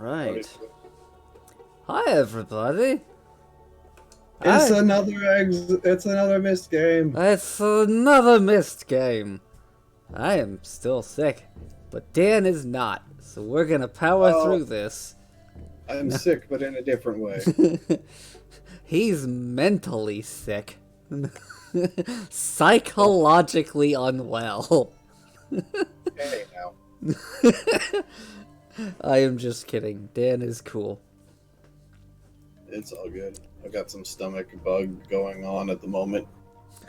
Right. Hi, everybody. It's another Myst game. It's another Myst game. I am still sick, but Dan is not, so we're gonna power Oh, through this. I'm sick, but in a different way. He's mentally sick. Psychologically unwell. Hey, now. I am just kidding. Dan is cool. It's all good. I got some stomach bug going on at the moment.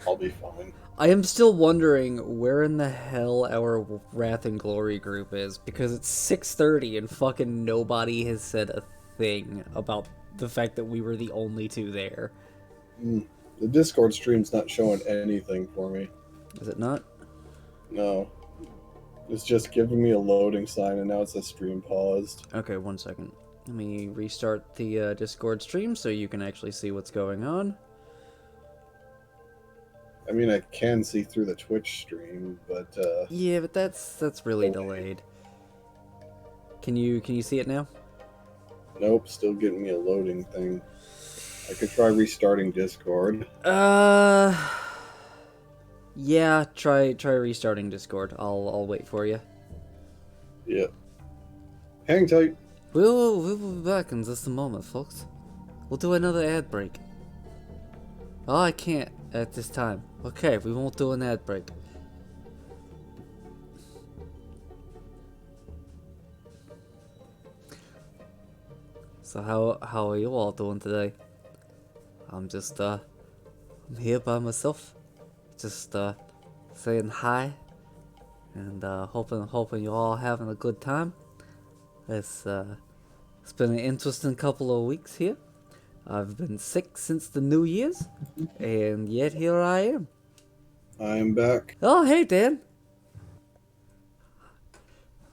I'll be fine. I am still wondering where in the hell our Wrath and Glory group is, because it's 6:30 and fucking nobody has said a thing about the fact that we were the only two there. The Discord stream's not showing anything for me. Is it not? No. It's just giving me a loading sign, and now it says stream paused. Okay, 1 second. Let me restart the Discord stream so you can actually see what's going on. I mean, I can see through the Twitch stream, but Yeah, but that's really delayed. Can you see it now? nope, still getting me a loading thing. I could try restarting Discord. Yeah, try restarting Discord. I'll wait for you. Yep. Hang tight. We'll be back in just a moment, folks. We'll do another ad break. Oh, I can't at this time. Okay, we won't do an ad break. So how are you all doing today? I'm just I'm here by myself, just saying hi, and hoping you all having a good time. It's been an interesting couple of weeks here. I've been sick since the New Year's, and yet here I am. I'm back. Oh, hey, Dan.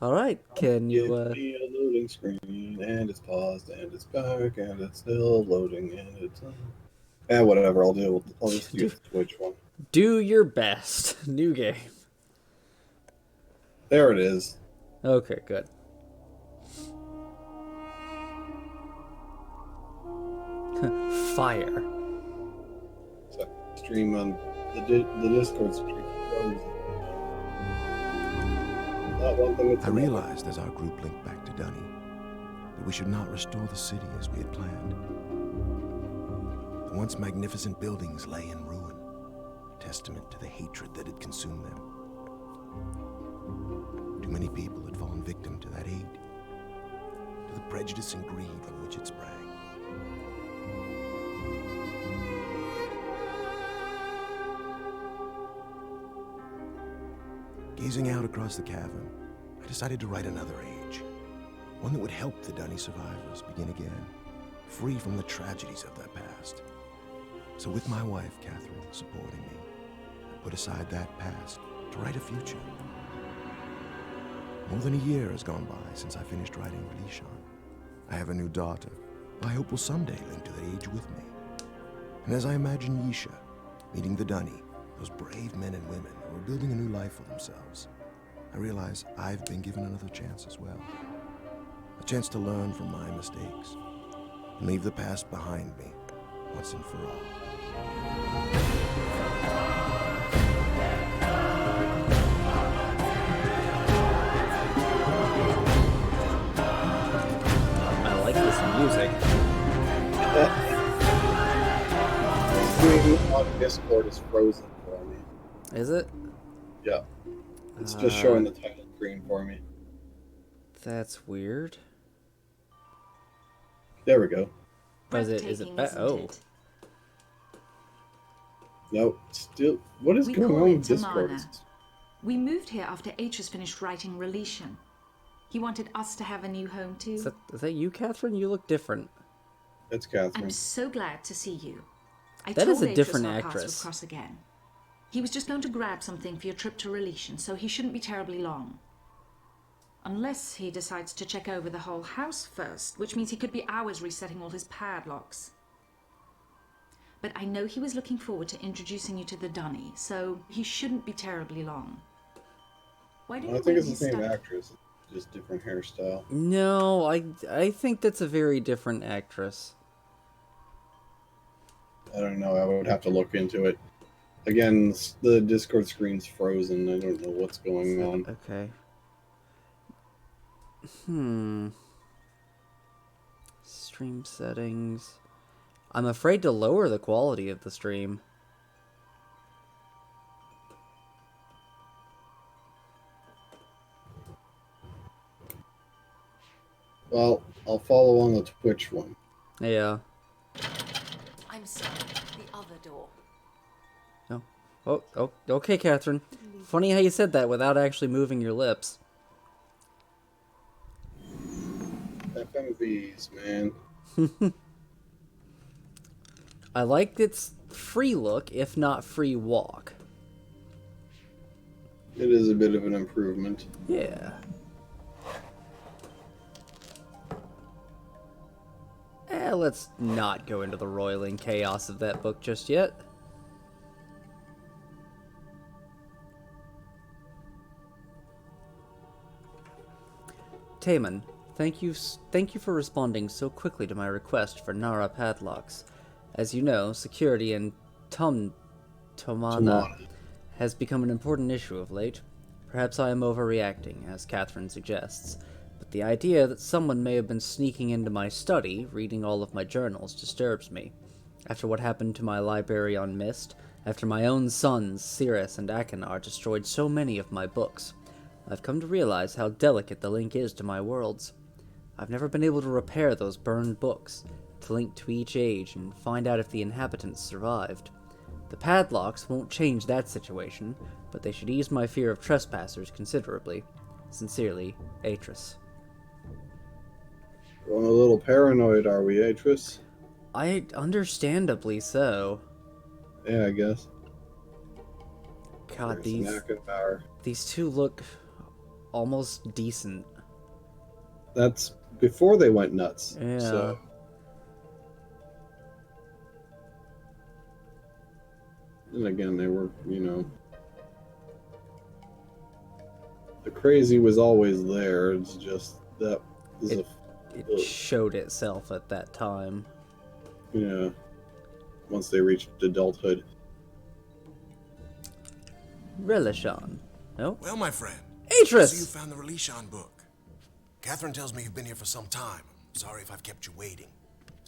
All right, can Give you? me a loading screen, and it's paused, and it's back, and it's still loading, and it's. Whatever. I'll just use the Twitch one. Do your best. New game. There it is. Okay, good. Fire. So, stream on the Discord stream. I realized as our group linked back to Dunny that we should not restore the city as we had planned. The once magnificent buildings lay in ruin, testament to the hatred that had consumed them. Too many people had fallen victim to that hate, to the prejudice and greed from which it sprang. Gazing out across the cavern, I decided to write another age, one that would help the Dunny survivors begin again, free from the tragedies of their past. So with my wife, Catherine, supporting me, I put aside that past to write a future. More than a year has gone by since I finished writing Relishon. I have a new daughter, who I hope will someday link to that age with me. And as I imagine Yisha meeting the Dunny, those brave men and women who are building a new life for themselves, I realize I've been given another chance as well. A chance to learn from my mistakes and leave the past behind me once and for all. I like this music. Stream on Discord is frozen for me. Is it? Yeah. It's just showing the title screen for me. That's weird. There we go. Or is it back? Oh. No, still. What is going on with Discord? We moved here after H has finished writing Relishon. He wanted us to have a new home too. Is that you, Catherine? You look different. It's Catherine. I'm so glad to see you. That is a H different our paths would actress. cross again. He was just going to grab something for your trip to Relishon, so he shouldn't be terribly long. Unless he decides to check over the whole house first, which means he could be hours resetting all his padlocks. But I know he was looking forward to introducing you to the Dunny, so he shouldn't be terribly long. Why do you I think it's the same actress. just different hairstyle. No, I think that's a very different actress. I don't know. I would have to look into it. Again, the Discord screen's frozen. I don't know what's going on. Okay. Stream settings. I'm afraid to lower the quality of the stream. Well, I'll follow on the Twitch one. Yeah. I'm sorry, the other door. No. Oh, okay, Catherine. Funny how you said that without actually moving your lips. FMVs, man. I like its free look, if not free walk. It is a bit of an improvement. Yeah. Let's not go into the roiling chaos of that book just yet. Taman, thank you for responding so quickly to my request for Nara padlocks. As you know, security in Tomana has become an important issue of late. Perhaps I am overreacting, as Catherine suggests, but the idea that someone may have been sneaking into my study, reading all of my journals, disturbs me. After what happened to my library on Myst, after my own sons, Cirrus and Akinar, destroyed so many of my books, I've come to realize how delicate the link is to my worlds. I've never been able to repair those burned books, to link to each age and find out if the inhabitants survived. The padlocks won't change that situation, but they should ease my fear of trespassers considerably. Sincerely, Atris. Going a little paranoid, are we, Atris? Understandably so. Yeah, I guess. God, There's these two look almost decent. That's before they went nuts. Yeah. So. And again, they were, the crazy was always there. It's just that it showed itself at that time. Once they reached adulthood. Relishan. No? Well, my friend. Atris! I see you found the Relishan book. Catherine tells me you've been here for some time. I'm sorry if I've kept you waiting.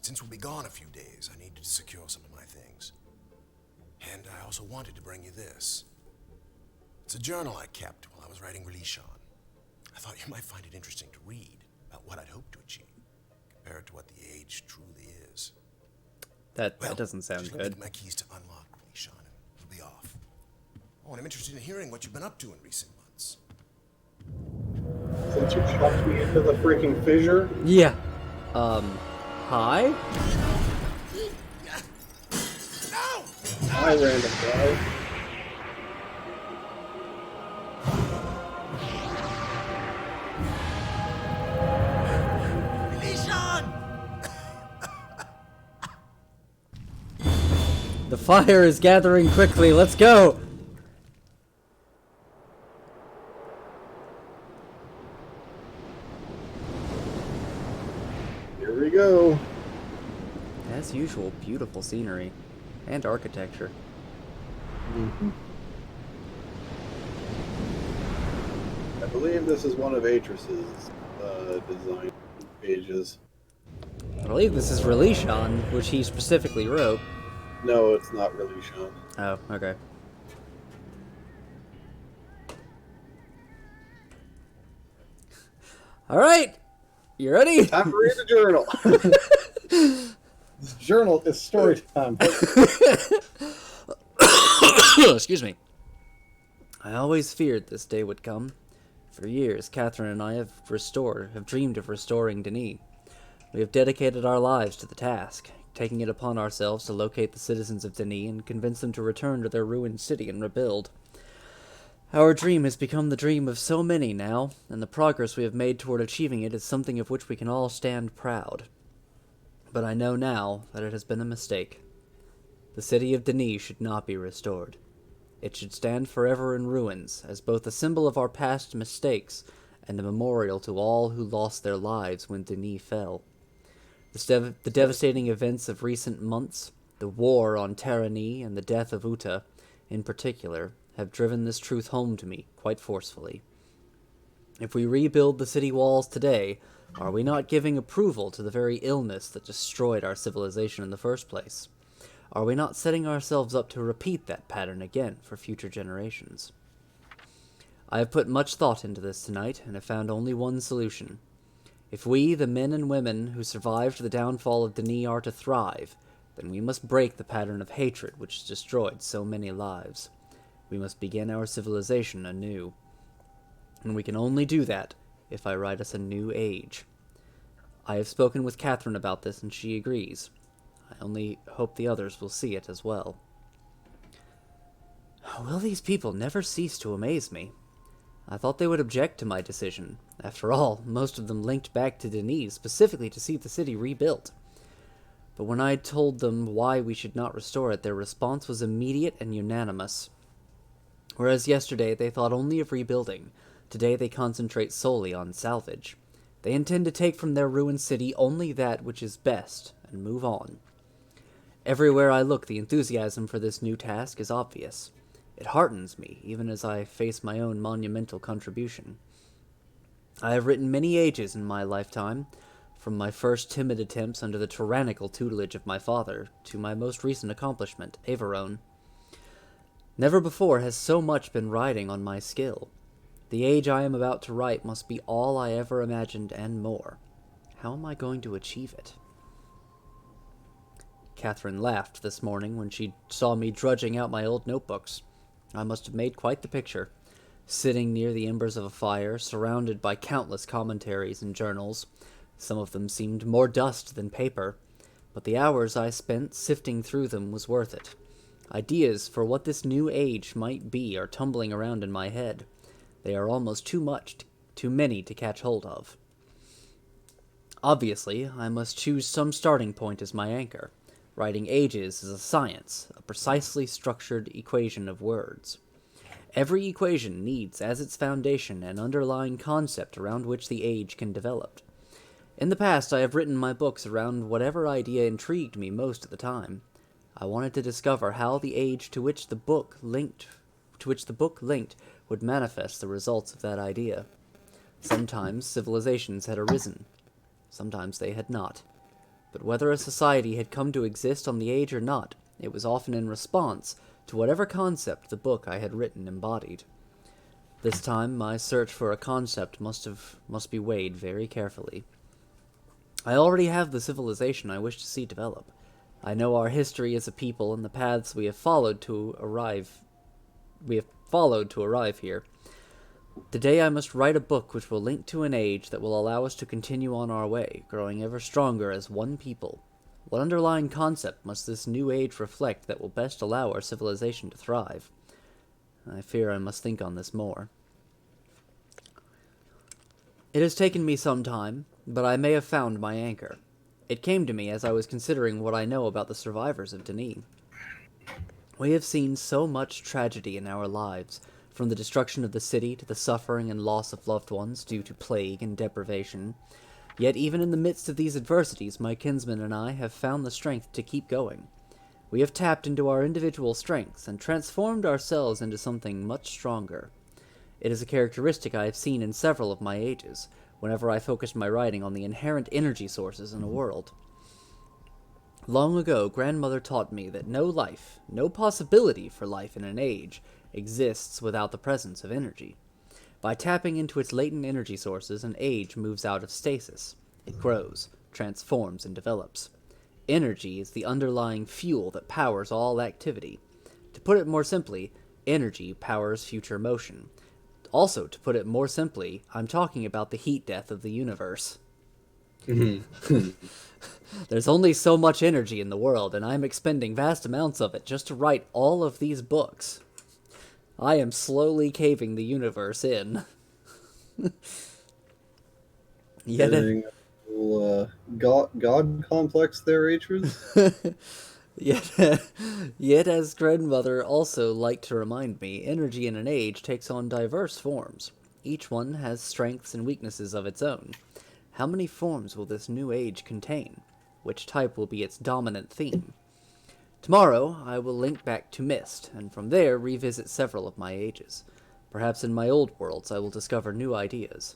Since we'll be gone a few days, I needed to secure some of my things. And I also wanted to bring you this. It's a journal I kept while I was writing Relishan. I thought you might find it interesting to read about what I'd hoped to achieve, compared to what the age truly is. That doesn't sound just let me good. get my keys to unlock Relishan, and we'll be off. Oh, and I'm interested in hearing what you've been up to in recent months. Since you chucked me into the freaking fissure? Yeah. Hi? No! Hi, random guy. The fire is gathering quickly. Let's go. Here we go. As usual, beautiful scenery and architecture. I believe this is one of Atris's design pages. I believe this is Relishan, which he specifically wrote. No, it's not really Sean. Oh, okay. All right, you ready? Time to read the journal. This journal is story time. Excuse me. I always feared this day would come. For years, Catherine and I have dreamed of restoring Denis. We have dedicated our lives to the task, taking it upon ourselves to locate the citizens of Denis and convince them to return to their ruined city and rebuild. Our dream has become the dream of so many now, and the progress we have made toward achieving it is something of which we can all stand proud. But I know now that it has been a mistake. The city of Denis should not be restored. It should stand forever in ruins, as both a symbol of our past mistakes and a memorial to all who lost their lives when Denis fell. The devastating events of recent months, the war on Terrani and the death of Uta, in particular, have driven this truth home to me quite forcefully. If we rebuild the city walls today, are we not giving approval to the very illness that destroyed our civilization in the first place? Are we not setting ourselves up to repeat that pattern again for future generations? I have put much thought into this tonight, and have found only one solution. If we, the men and women who survived the downfall of Denis, are to thrive, then we must break the pattern of hatred which has destroyed so many lives. We must begin our civilization anew. And we can only do that if I write us a new age. I have spoken with Catherine about this, and she agrees. I only hope the others will see it as well. Will these people never cease to amaze me? I thought they would object to my decision. After all, most of them linked back to Denis specifically to see the city rebuilt. But when I told them why we should not restore it, their response was immediate and unanimous. Whereas yesterday they thought only of rebuilding, today they concentrate solely on salvage. They intend to take from their ruined city only that which is best, and move on. Everywhere I look, the enthusiasm for this new task is obvious. It heartens me, even as I face my own monumental contribution. I have written many ages in my lifetime, from my first timid attempts under the tyrannical tutelage of my father, to my most recent accomplishment, Averone. Never before has so much been riding on my skill. The age I am about to write must be all I ever imagined and more. How am I going to achieve it? Catherine laughed this morning when she saw me drudging out my old notebooks. I must have made quite the picture, sitting near the embers of a fire, surrounded by countless commentaries and journals. Some of them seemed more dust than paper, but the hours I spent sifting through them was worth it. Ideas for what this new age might be are tumbling around in my head. They are almost too many to catch hold of. Obviously, I must choose some starting point as my anchor. Writing ages is a science, a precisely structured equation of words. Every equation needs as its foundation an underlying concept around which the age can develop. In the past, I have written my books around whatever idea intrigued me most at the time. I wanted to discover how the age to which the book linked would manifest the results of that idea. Sometimes civilizations had arisen. Sometimes they had not. But whether a society had come to exist on the age or not, it was often in response to whatever concept the book I had written embodied. This time, my search for a concept must be weighed very carefully. I already have the civilization I wish to see develop. I know our history as a people and the paths we have followed to arrive here. Today I must write a book which will link to an age that will allow us to continue on our way, growing ever stronger as one people. What underlying concept must this new age reflect that will best allow our civilization to thrive? I fear I must think on this more. It has taken me some time, but I may have found my anchor. It came to me as I was considering what I know about the survivors of Denis. We have seen so much tragedy in our lives, from the destruction of the city to the suffering and loss of loved ones due to plague and deprivation. Yet even in the midst of these adversities, my kinsman and I have found the strength to keep going. We have tapped into our individual strengths and transformed ourselves into something much stronger. It is a characteristic I have seen in several of my ages, whenever I focused my writing on the inherent energy sources in a world. Long ago, grandmother taught me that no life, no possibility for life in an age, exists without the presence of energy. By tapping into its latent energy sources, an age moves out of stasis. It grows, transforms, and develops. Energy is the underlying fuel that powers all activity. To put it more simply, energy powers future motion. Also, to put it more simply, I'm talking about the heat death of the universe. There's only so much energy in the world, and I'm expending vast amounts of it just to write all of these books. I am slowly caving the universe in. Yet, Getting a little God complex there, Atreus? yet, as grandmother also liked to remind me, energy in an age takes on diverse forms. Each one has strengths and weaknesses of its own. How many forms will this new age contain? Which type will be its dominant theme? Tomorrow, I will link back to Myst, and from there revisit several of my ages. Perhaps in my old worlds I will discover new ideas.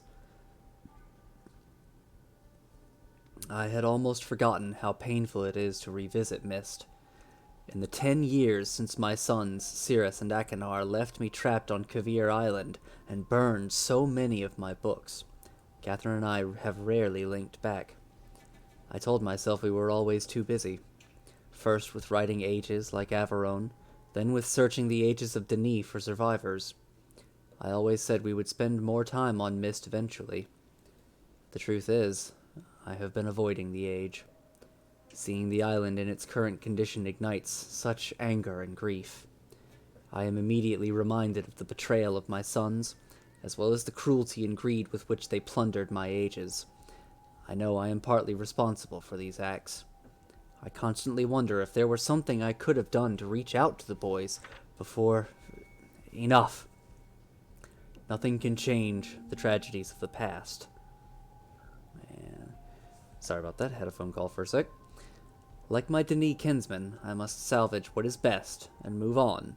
I had almost forgotten how painful it is to revisit Myst. In the 10 years since my sons, Cirrus and Akinar, left me trapped on Kavir Island and burned so many of my books, Catherine and I have rarely linked back. I told myself we were always too busy. First with writing ages like Averone, then with searching the ages of Denis for survivors. I always said we would spend more time on Myst eventually. The truth is, I have been avoiding the age. Seeing the island in its current condition ignites such anger and grief. I am immediately reminded of the betrayal of my sons, as well as the cruelty and greed with which they plundered my ages. I know I am partly responsible for these acts. I constantly wonder if there were something I could have done to reach out to the boys before... Enough. Nothing can change the tragedies of the past. Man. Sorry about that, had a phone call for a sec. Like my Denis kinsman, I must salvage what is best and move on.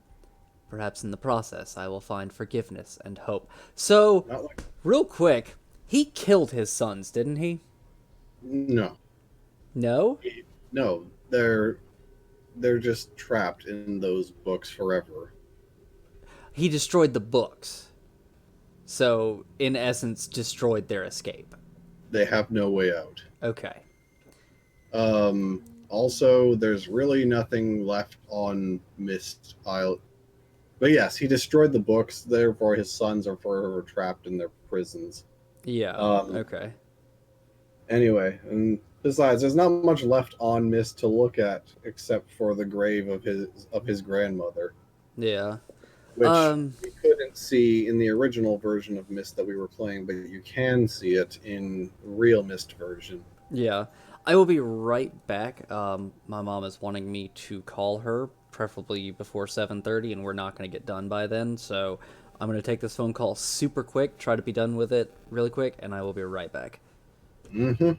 Perhaps in the process I will find forgiveness and hope. So, Not like real quick, he killed his sons, didn't he? no, No? no. They're just trapped in those books forever. He destroyed the books. So, in essence, destroyed their escape. They have no way out. Okay. Also, there's really nothing left on Myst Isle. But yes, he destroyed the books, therefore his sons are forever trapped in their prisons. Yeah, Um, okay. Anyway, and besides, there's not much left on Myst to look at except for the grave of his grandmother, Yeah. which we couldn't see in the original version of Myst that we were playing, but you can see it in real Myst version. Yeah. I will be right back. My mom is wanting me to call her, preferably before 7:30, and we're not going to get done by then, so I'm going to take this phone call super quick, try to be done with it really quick, and I will be right back. Mm-hmm.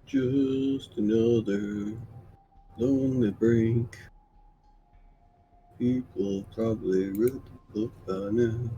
Just another lonely break. People probably read the book by now.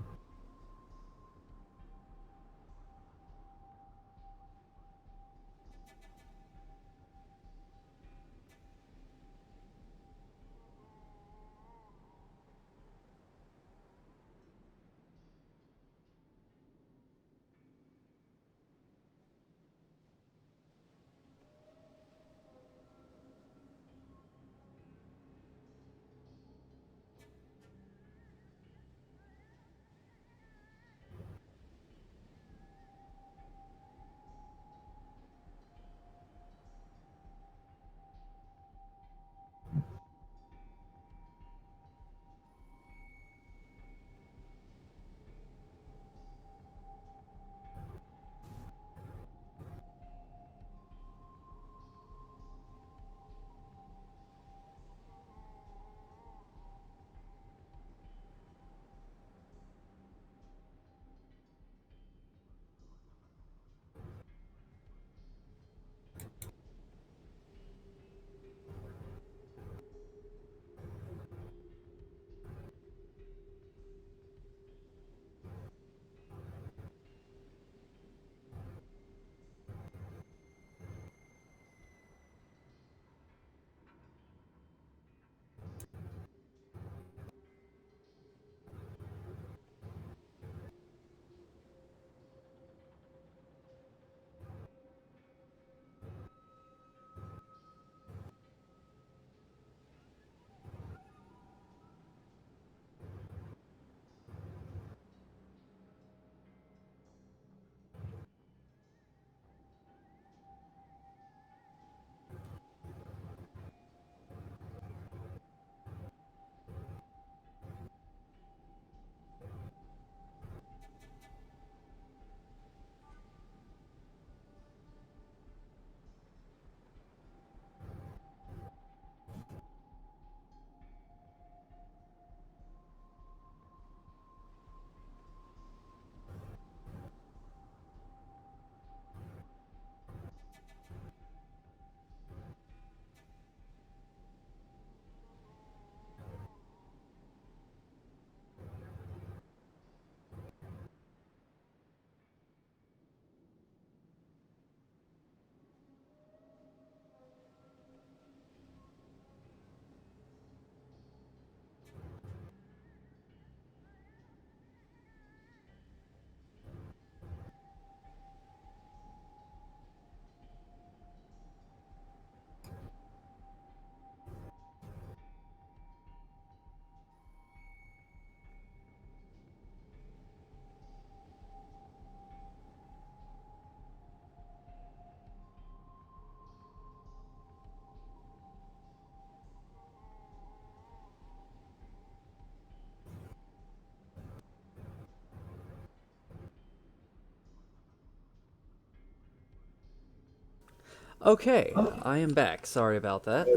Okay, I am back. Sorry about that.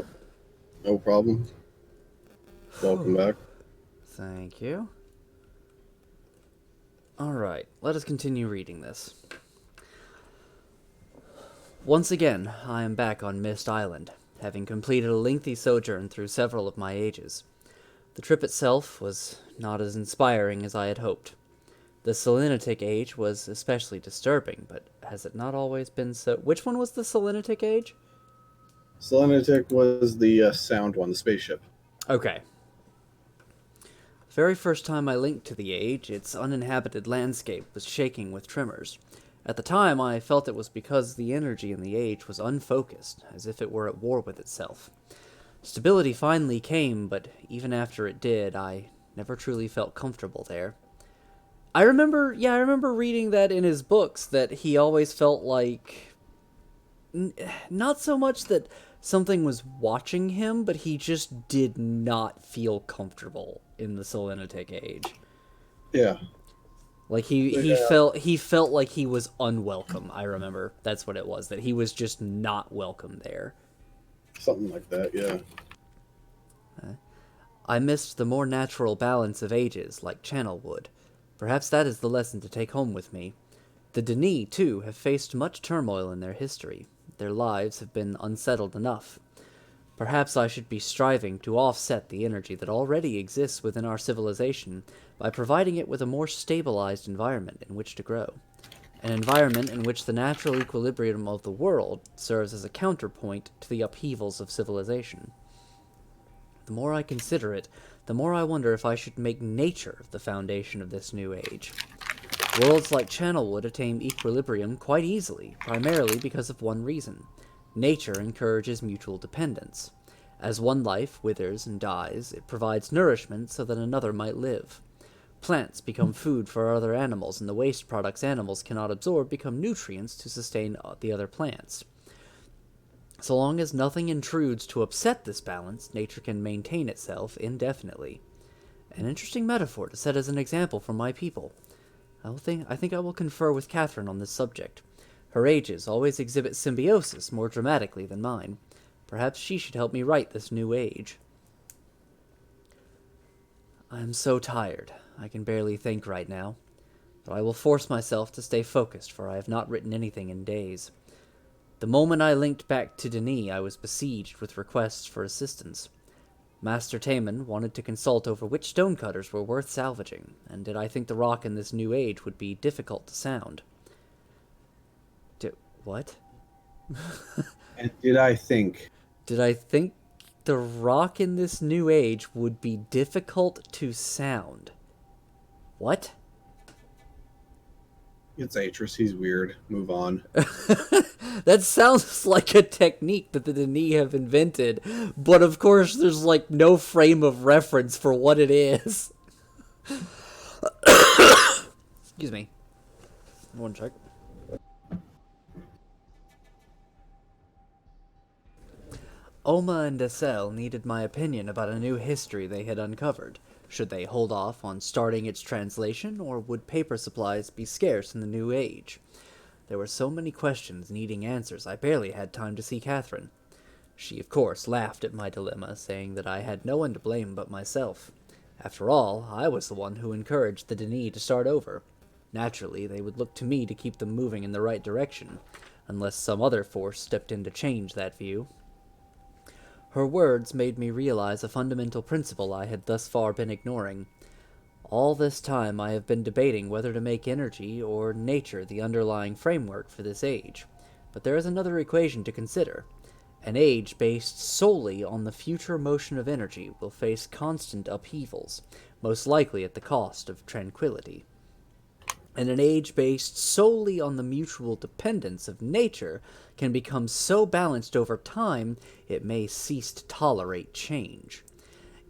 No problem. Welcome back. Thank you. Alright, let us continue reading this. Once again, I am back on Myst Island, having completed a lengthy sojourn through several of my ages. The trip itself was not as inspiring as I had hoped. The Selenitic age was especially disturbing, but has it not always been so? Which one was the Selenitic age? Selenitic was the sound one, the spaceship. Okay. The very first time I linked to the age, its uninhabited landscape was shaking with tremors. At the time, I felt it was because the energy in the age was unfocused, as if it were at war with itself. Stability finally came, but even after it did, I never truly felt comfortable there. I remember reading that in his books, that he always felt like, not so much that something was watching him, but he just did not feel comfortable in the Selenitic age. Yeah. Like he felt like he was unwelcome. I remember that's what it was, that he was just not welcome there. Something like that, yeah. I missed the more natural balance of ages, like Channel would. Perhaps that is the lesson to take home with me. The Denis, too, have faced much turmoil in their history. Their lives have been unsettled enough. Perhaps I should be striving to offset the energy that already exists within our civilization by providing it with a more stabilized environment in which to grow. An environment in which the natural equilibrium of the world serves as a counterpoint to the upheavals of civilization. The more I consider it, the more I wonder if I should make nature the foundation of this new age. Worlds like Channelwood attain equilibrium quite easily, primarily because of one reason. Nature encourages mutual dependence. As one life withers and dies, it provides nourishment so that another might live. Plants become food for other animals, and the waste products animals cannot absorb become nutrients to sustain the other plants. So long as nothing intrudes to upset this balance, nature can maintain itself indefinitely. An interesting metaphor to set as an example for my people. I think I will confer with Catherine on this subject. Her ages always exhibit symbiosis more dramatically than mine. Perhaps she should help me write this new age. I am so tired. I can barely think right now. But I will force myself to stay focused, for I have not written anything in days. The moment I linked back to Denis, I was besieged with requests for assistance. Master Taman wanted to consult over which stonecutters were worth salvaging, and did I think the rock in this new age would be difficult to sound. What? And did I think The rock in this new age would be difficult to sound? What? It's Atris, he's weird. Move on. That sounds like a technique that the Denis have invented, but of course there's like no frame of reference for what it is. Excuse me. One check. Oma and Exile needed my opinion about a new history they had uncovered. Should they hold off on starting its translation, or would paper supplies be scarce in the new age? There were so many questions needing answers, I barely had time to see Catherine. She, of course, laughed at my dilemma, saying that I had no one to blame but myself. After all, I was the one who encouraged the Denis to start over. Naturally, they would look to me to keep them moving in the right direction, unless some other force stepped in to change that view. Her words made me realize a fundamental principle I had thus far been ignoring. All this time I have been debating whether to make energy or nature the underlying framework for this age. But there is another equation to consider. An age based solely on the future motion of energy will face constant upheavals, most likely at the cost of tranquility. And an age based solely on the mutual dependence of nature can become so balanced over time it may cease to tolerate change.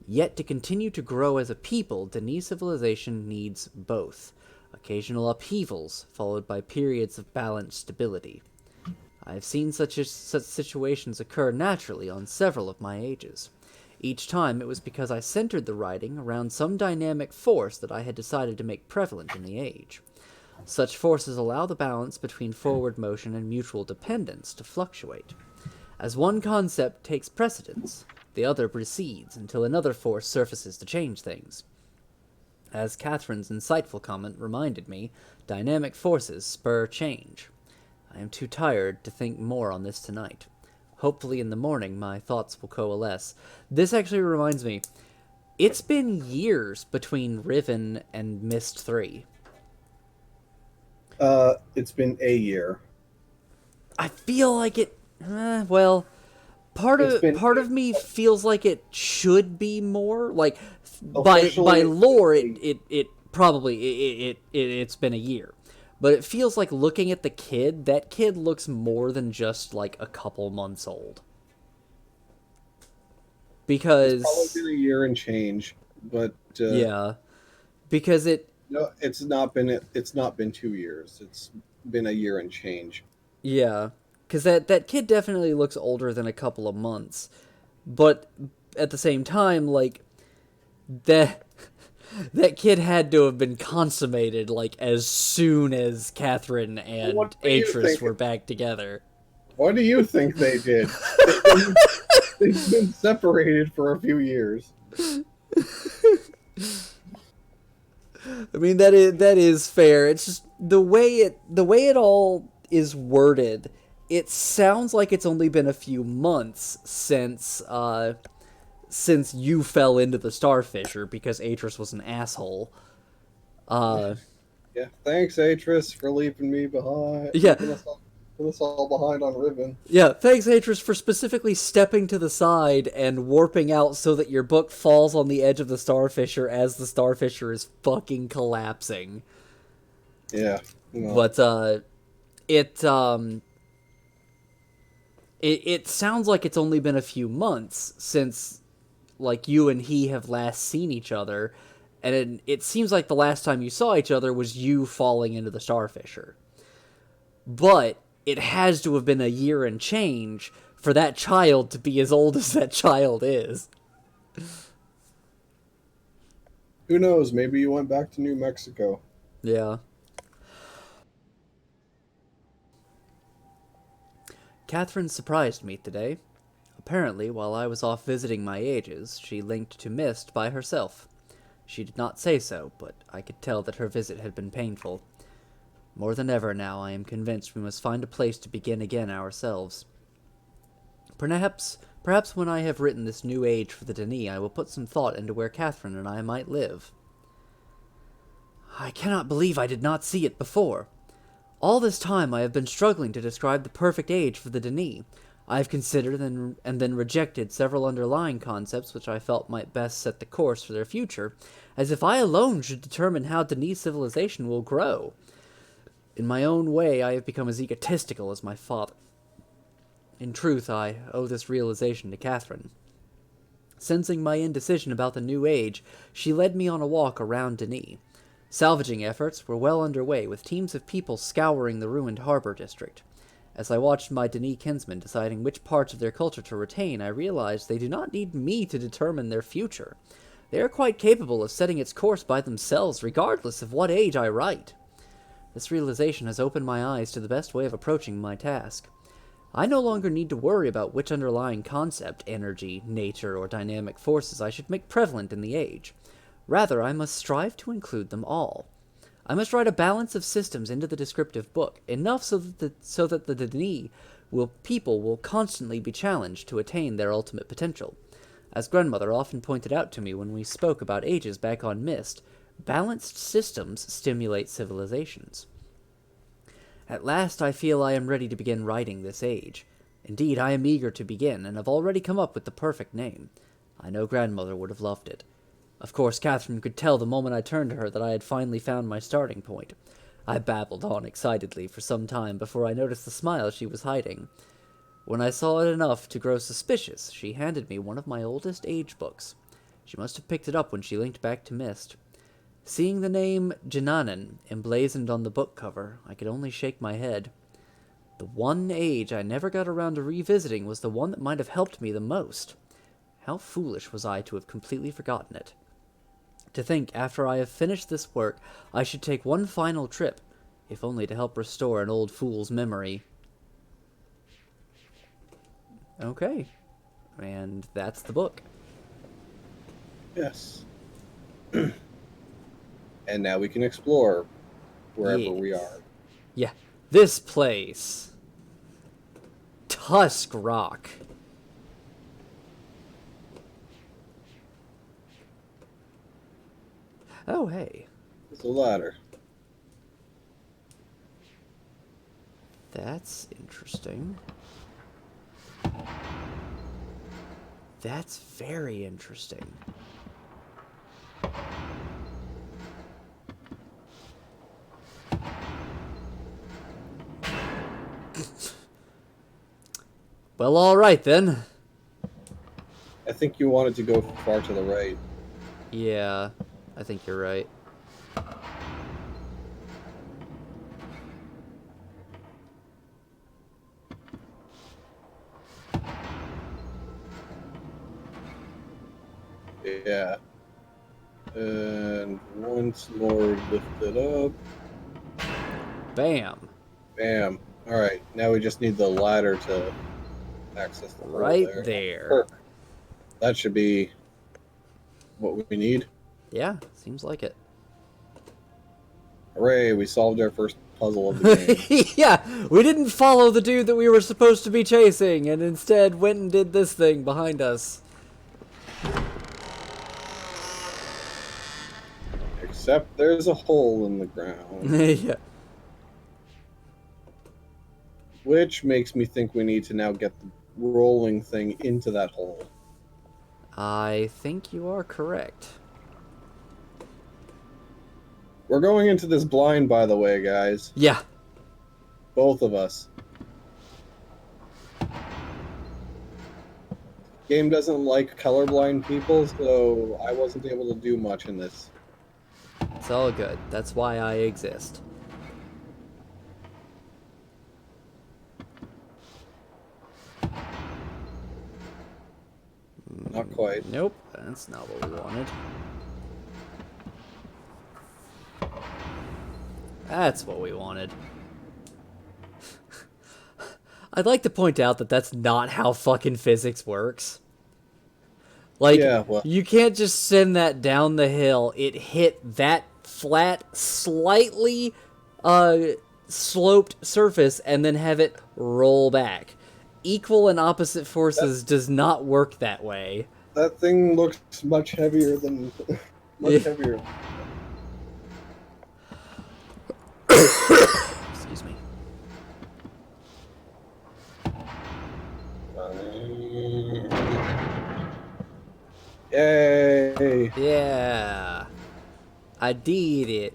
Yet to continue to grow as a people, Denis civilization needs both. Occasional upheavals, followed by periods of balanced stability. I have seen such situations occur naturally on several of my ages. Each time it was because I centered the writing around some dynamic force that I had decided to make prevalent in the age. Such forces allow the balance between forward motion and mutual dependence to fluctuate. As one concept takes precedence, the other precedes until another force surfaces to change things. As Catherine's insightful comment reminded me, dynamic forces spur change. I am too tired to think more on this tonight. Hopefully in the morning my thoughts will coalesce. This actually reminds me, it's been years between Riven and Myst 3. It's been a year. I feel like it. Well, part of me feels like it should be more. Like by lore, it probably it's been a year, but it feels like looking at the kid. That kid looks more than just like a couple months old. Because It's probably been a year and change, but yeah, because no, it's not been 2 years. It's been a year and change. yeah, because that kid definitely looks older than a couple of months, but at the same time, like that that kid had to have been consummated like as soon as Catherine and What do you Atris think? were back together. What do you think they did? They've been separated for a few years. I mean that is fair. It's just the way it all is worded. It sounds like it's only been a few months since you fell into the Starfisher because Atris was an asshole. Yeah, thanks, Atris, for leaving me behind. Yeah. Leaving us all behind on Riven. Yeah, thanks, Atris, for specifically stepping to the side and warping out so that your book falls on the edge of the Starfisher as the Starfisher is fucking collapsing. Yeah. No. But, it sounds like it's only been a few months since, like, you and he have last seen each other, and it seems like the last time you saw each other was you falling into the Starfisher. But it has to have been a year and change for that child to be as old as that child is. Who knows? Maybe you went back to New Mexico. Yeah. Catherine surprised me today. Apparently, while I was off visiting my ages, she linked to Myst by herself. She did not say so, but I could tell that her visit had been painful. More than ever now, I am convinced we must find a place to begin again ourselves. Perhaps when I have written this new age for the Denis, I will put some thought into where Catherine and I might live. I cannot believe I did not see it before. All this time I have been struggling to describe the perfect age for the Denis. I have considered and then rejected several underlying concepts which I felt might best set the course for their future, as if I alone should determine how Denis civilization will grow. In my own way, I have become as egotistical as my father. In truth, I owe this realization to Catherine. Sensing my indecision about the new age, she led me on a walk around Denis. Salvaging efforts were well underway, with teams of people scouring the ruined harbor district. As I watched my Denis kinsmen deciding which parts of their culture to retain, I realized they do not need me to determine their future. They are quite capable of setting its course by themselves, regardless of what age I write. This realization has opened my eyes to the best way of approaching my task. I no longer need to worry about which underlying concept, energy, nature, or dynamic forces I should make prevalent in the age. Rather, I must strive to include them all. I must write a balance of systems into the descriptive book, enough so that the Denis people will constantly be challenged to attain their ultimate potential. As grandmother often pointed out to me when we spoke about ages back on Myst, balanced systems stimulate civilizations. At last I feel I am ready to begin writing this age. Indeed, I am eager to begin, and have already come up with the perfect name. I know grandmother would have loved it. Of course, Catherine could tell the moment I turned to her that I had finally found my starting point. I babbled on excitedly for some time before I noticed the smile she was hiding. When I saw it enough to grow suspicious, she handed me one of my oldest age books. She must have picked it up when she linked back to Myst. Seeing the name Jinanen emblazoned on the book cover, I could only shake my head. The one age I never got around to revisiting was the one that might have helped me the most. How foolish was I to have completely forgotten it. To think, after I have finished this work, I should take one final trip, if only to help restore an old fool's memory. Okay. And that's the book. Yes. And now we can explore wherever we Yes. are. Yeah. This place. Tusk Rock. Oh, hey. It's a ladder. That's interesting. That's very interesting. Well, alright then. I think you wanted to go far to the right. Yeah, I think you're right. Yeah. And once more lifted up. Bam. Bam. Alright, now we just need the ladder to access the hole Right there. there. Perfect. That should be what we need. Yeah, seems like it. Hooray, we solved our first puzzle of the game. Yeah, we didn't follow the dude that we were supposed to be chasing, and instead went and did this thing behind us. Except there's a hole in the ground. Yeah. Which makes me think we need to now get the rolling thing into that hole. I think you are correct. We're going into this blind, by the way, guys. Yeah. Both of us. Game doesn't like colorblind people, so I wasn't able to do much in this. It's all good. That's why I exist. Not quite. Nope, that's not what we wanted. That's what we wanted. I'd like to point out that that's not how fucking physics works. Like, Yeah, well- you can't just send that down the hill. It hit that flat, slightly sloped surface and then have it roll back. Equal and opposite forces does not work that way. That thing looks much heavier than... much heavier. Excuse me. Yay! Yeah. I did it.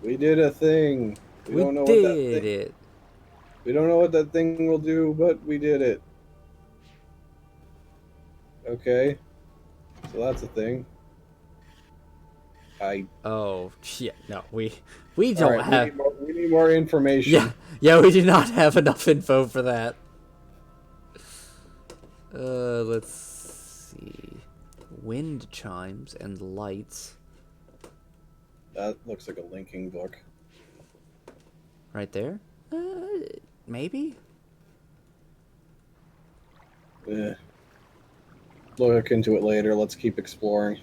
We did a thing. We don't know did what that thing, it. We don't know what that thing will do, but we did it. Okay. So that's a thing. Oh, yeah, no, we don't All right, have... we need more information. Yeah, we do not have enough info for that. Let's see. Wind chimes and lights. That looks like a linking book. Right there? Maybe? Look into it later. Let's keep exploring.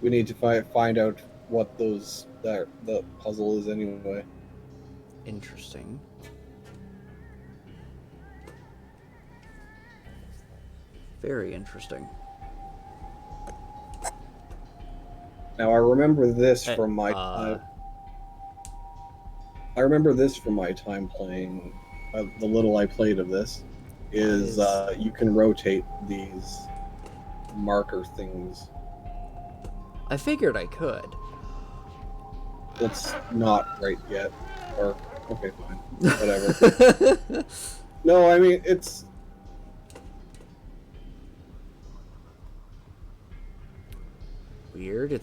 We need to find out what the puzzle is anyway. Interesting. Very interesting. Now I remember this from my I remember this from my time playing. The little I played of this is you can rotate these marker things. I figured I could. That's not right yet. Or okay, fine, whatever. No, I mean it's. Weird.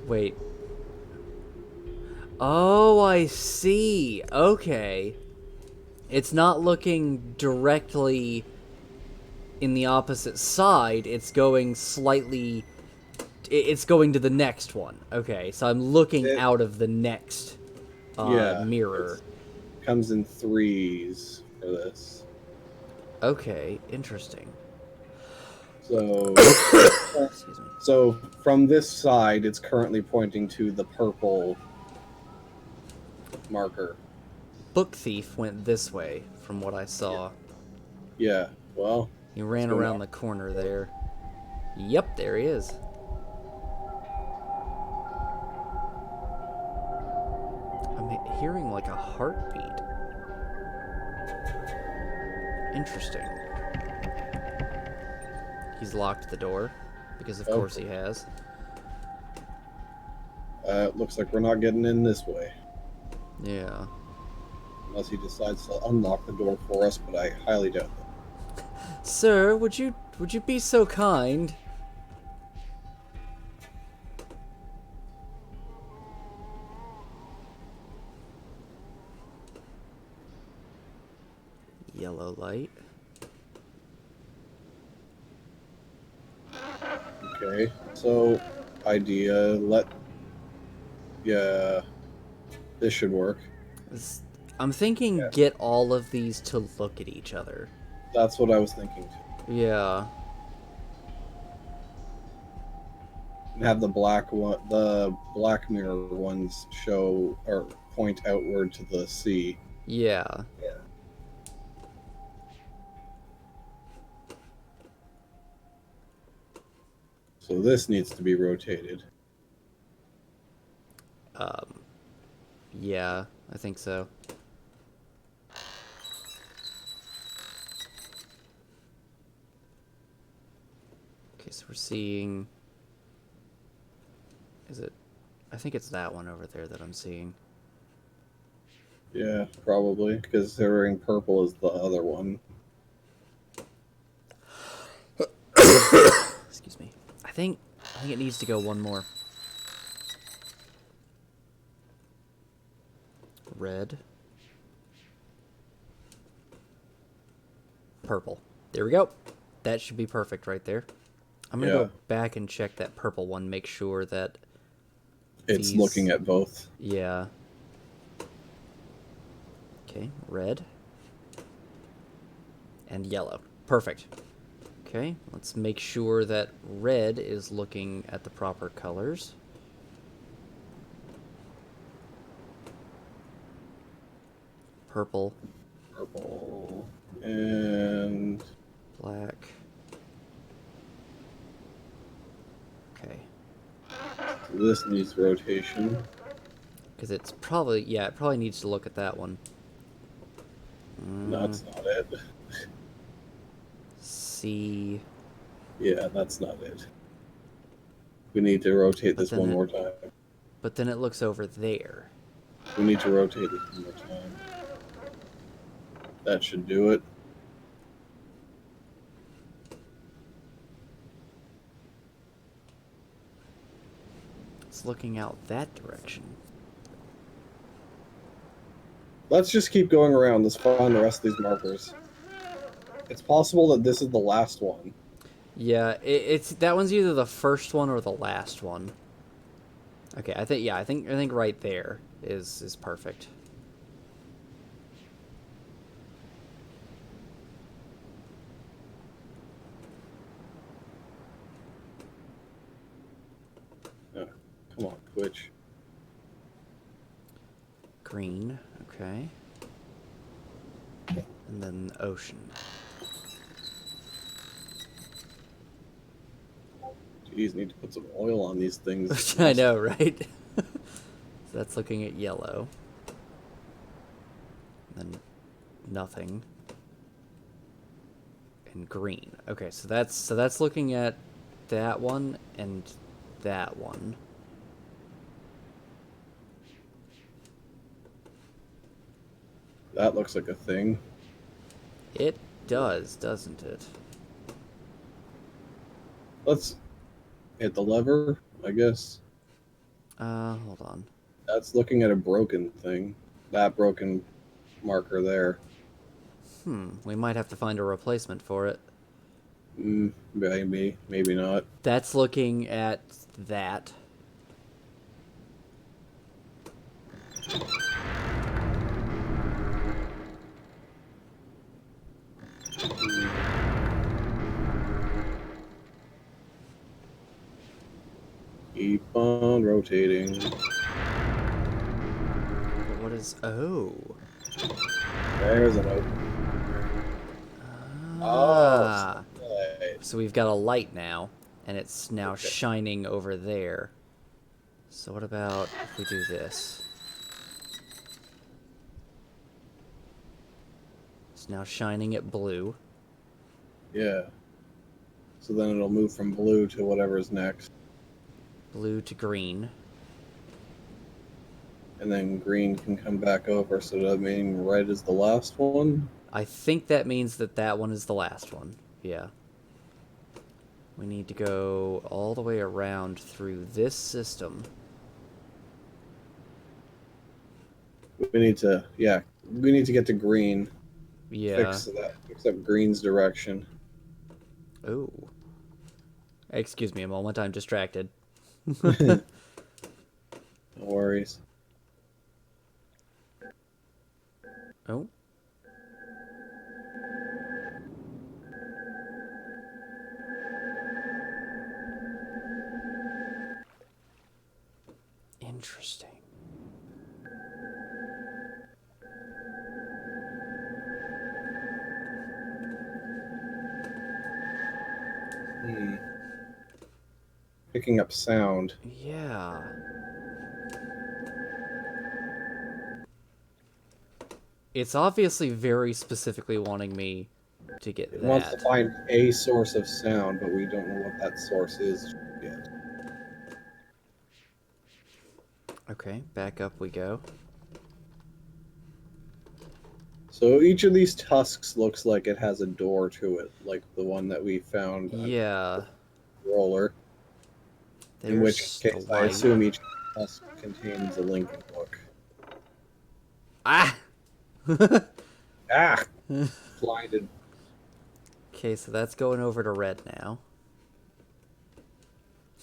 Wait. Oh, I see. Okay. It's not looking directly in the opposite side. It's going slightly... it's going to the next one. Okay, so I'm looking out of the next mirror. Comes in threes for this. Okay, interesting. So, Excuse me. so from this side, it's currently pointing to the purple marker. Book Thief went this way, from what I saw. Yeah, well... He ran around the corner there. Yep, there he is. I'm hearing like a heartbeat. Interesting. He's locked the door, because of course he has. It looks like we're not getting in this way. Yeah. Unless he decides to unlock the door for us, but I highly doubt that. Sir, would you be so kind? Yellow light. Okay, so idea, yeah, this should work. I'm thinking get all of these to look at each other. That's what I was thinking too. Yeah. And have the black mirror ones show or point outward to the sea. Yeah. So this needs to be rotated. Yeah, I think so. Okay, so we're seeing... Is it... I think it's that one over there that I'm seeing. Yeah, probably, because they're wearing purple as the other one. Excuse me. I think it needs to go one more. Red. Purple. There we go. That should be perfect right there. I'm gonna go back and check that purple one, make sure that it's looking at both. Yeah. Okay, red. And yellow. Perfect. Okay, let's make sure that red is looking at the proper colors. Purple. Purple. And... Black. Okay. This needs rotation. Because it's probably... Yeah, it probably needs to look at that one. That's not it. C. Yeah, that's not it. We need to rotate this one more time. But then it looks over there. We need to rotate this one more time. That should do it. It's looking out that direction. Let's just keep going around. Let's find the rest of these markers. It's possible that this is the last one. Yeah, it's that one's either the first one or the last one. Okay, I think right there is perfect. Oh, come on, Twitch. Green, okay. And then ocean. Jeez, need to put some oil on these things. I know, right? So that's looking at yellow. And then nothing. And green. Okay, so that's looking at that one and that one. That looks like a thing. It does, doesn't it? Let's hit the lever, I guess. Hold on. That's looking at a broken thing. That broken marker there. We might have to find a replacement for it. Maybe not. That's looking at that. Keep on rotating. But what is... Oh. There's an open. Ah. Okay. So we've got a light now, and it's now Okay. shining over there. So what about if we do this? It's now shining at blue. Yeah. So then it'll move from blue to whatever's next. Blue to green. And then green can come back over. So does that mean red is the last one? I think that means that that one is the last one. Yeah. We need to go all the way around through this system. We need to, yeah, we need to get to green. Yeah. Fix that. Fix up green's direction. Oh. Excuse me a moment, I'm distracted. No worries. Oh. Interesting. Picking up sound. Yeah. It's obviously very specifically wanting me to get It that. wants to find a source of sound, but we don't know what that source is yet. Okay, back up we go. So each of these tusks looks like it has a door to it, like the one that we found on Yeah. the roller. In There's which the case, I light. assume each tusk contains a linking book. Ah! Ah! Blinded. Okay, so that's going over to red now.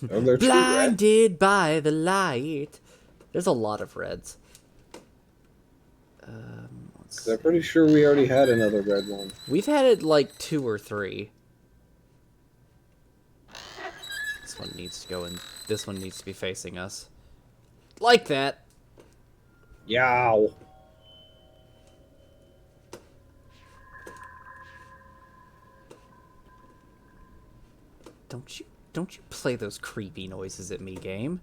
Oh, they're two red. Blinded by the light. There's a lot of reds. Let's see. I'm pretty sure we already had another red one. We've had it like 2 or 3. This one needs to go in. This one needs to be facing us. Like that. Yow! Don't you play those creepy noises at me, game.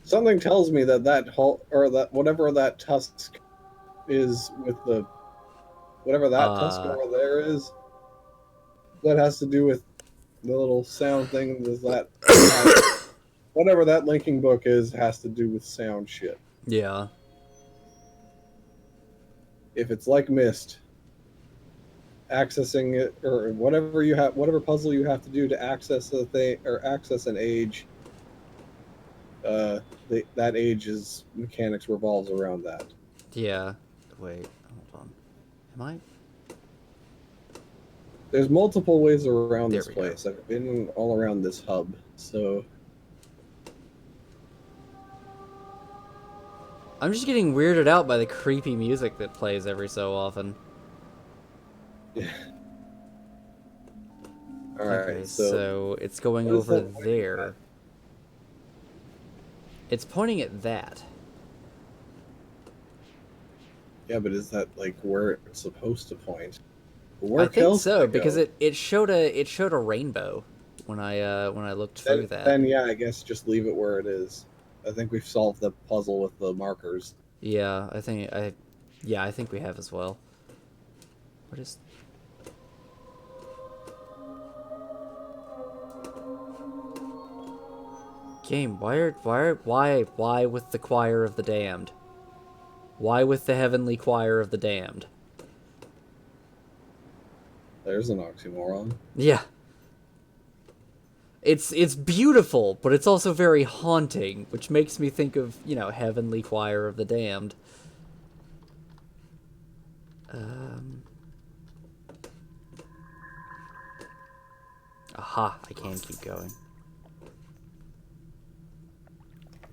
Something tells me that that whatever that tusk is with the whatever that tusk over there is, that has to do with the little sound thing. Does that whatever that linking book is has to do with sound shit. Yeah. If it's like Myst, accessing it or whatever puzzle you have to do to access the thing or access an age, that age's mechanics revolves around that. Yeah. Wait, hold on. Am I? There's multiple ways around There this we go. place. I've been all around this hub, so I'm just getting weirded out by the creepy music that plays every so often. yeah. All right, Okay, so so it's going what is over that pointing there. at? It's pointing at that. Yeah, but is that like where it's supposed to point? Where I think else so did it because go? it showed a rainbow when I looked through that. Then yeah, I guess just leave it where it is. I think we've solved the puzzle with the markers. Yeah, I think we have as well. What is? Game, why with the choir of the damned? Why with the heavenly choir of the damned? There's an oxymoron. Yeah. It's beautiful, but it's also very haunting, which makes me think of, heavenly choir of the damned. Aha, I can keep going.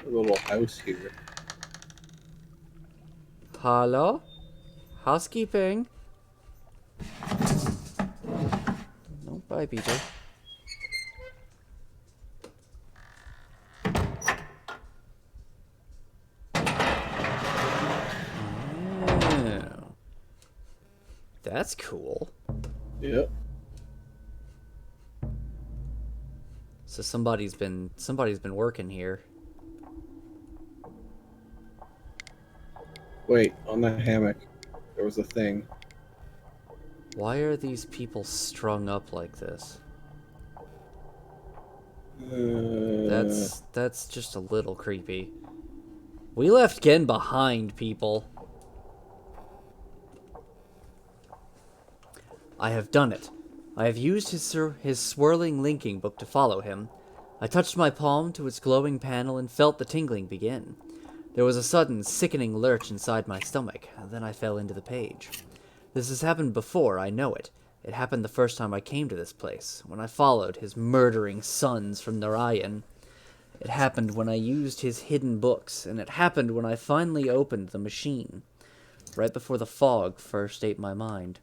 A little house here. Hello? Housekeeping? No, bye, BJ. Oh. That's cool. Yep. So somebody's been working here. Wait, on that hammock, there was a thing. Why are these people strung up like this? That's just a little creepy. We left Gen behind, people. I have done it. I have used his swirling linking book to follow him. I touched my palm to its glowing panel and felt the tingling begin. There was a sudden, sickening lurch inside my stomach, and then I fell into the page. This has happened before, I know it. It happened the first time I came to this place, when I followed his murdering sons from Narayan. It happened when I used his hidden books, and it happened when I finally opened the machine, right before the fog first ate my mind.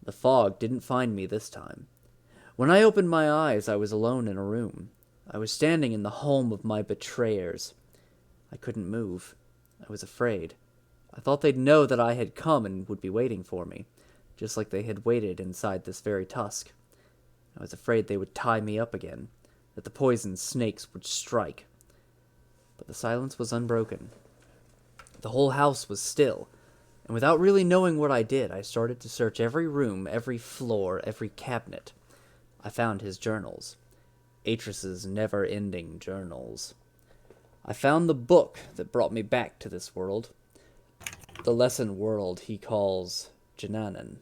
The fog didn't find me this time. When I opened my eyes, I was alone in a room. I was standing in the home of my betrayers. I couldn't move. I was afraid. I thought they'd know that I had come and would be waiting for me, just like they had waited inside this very tusk. I was afraid they would tie me up again, that the poisoned snakes would strike. But the silence was unbroken. The whole house was still, and without really knowing what I did, I started to search every room, every floor, every cabinet. I found his journals. Atrus's never-ending journals. I found the book that brought me back to this world. The lesson world he calls Jananan.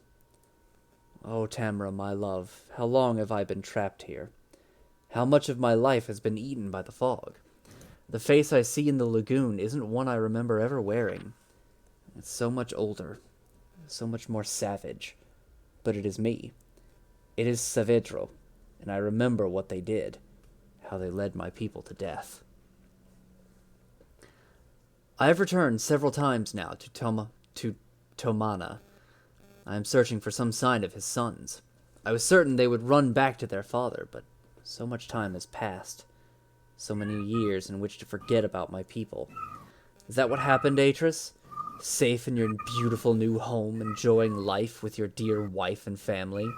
Oh, Tamra, my love, how long have I been trapped here? How much of my life has been eaten by the fog? The face I see in the lagoon isn't one I remember ever wearing. It's so much older, so much more savage. But it is me. It is Saavedro, and I remember what they did, how they led my people to death. I have returned several times now to Tomana. I am searching for some sign of his sons. I was certain they would run back to their father, but so much time has passed. So many years in which to forget about my people. Is that what happened, Atrus? Safe in your beautiful new home, enjoying life with your dear wife and family?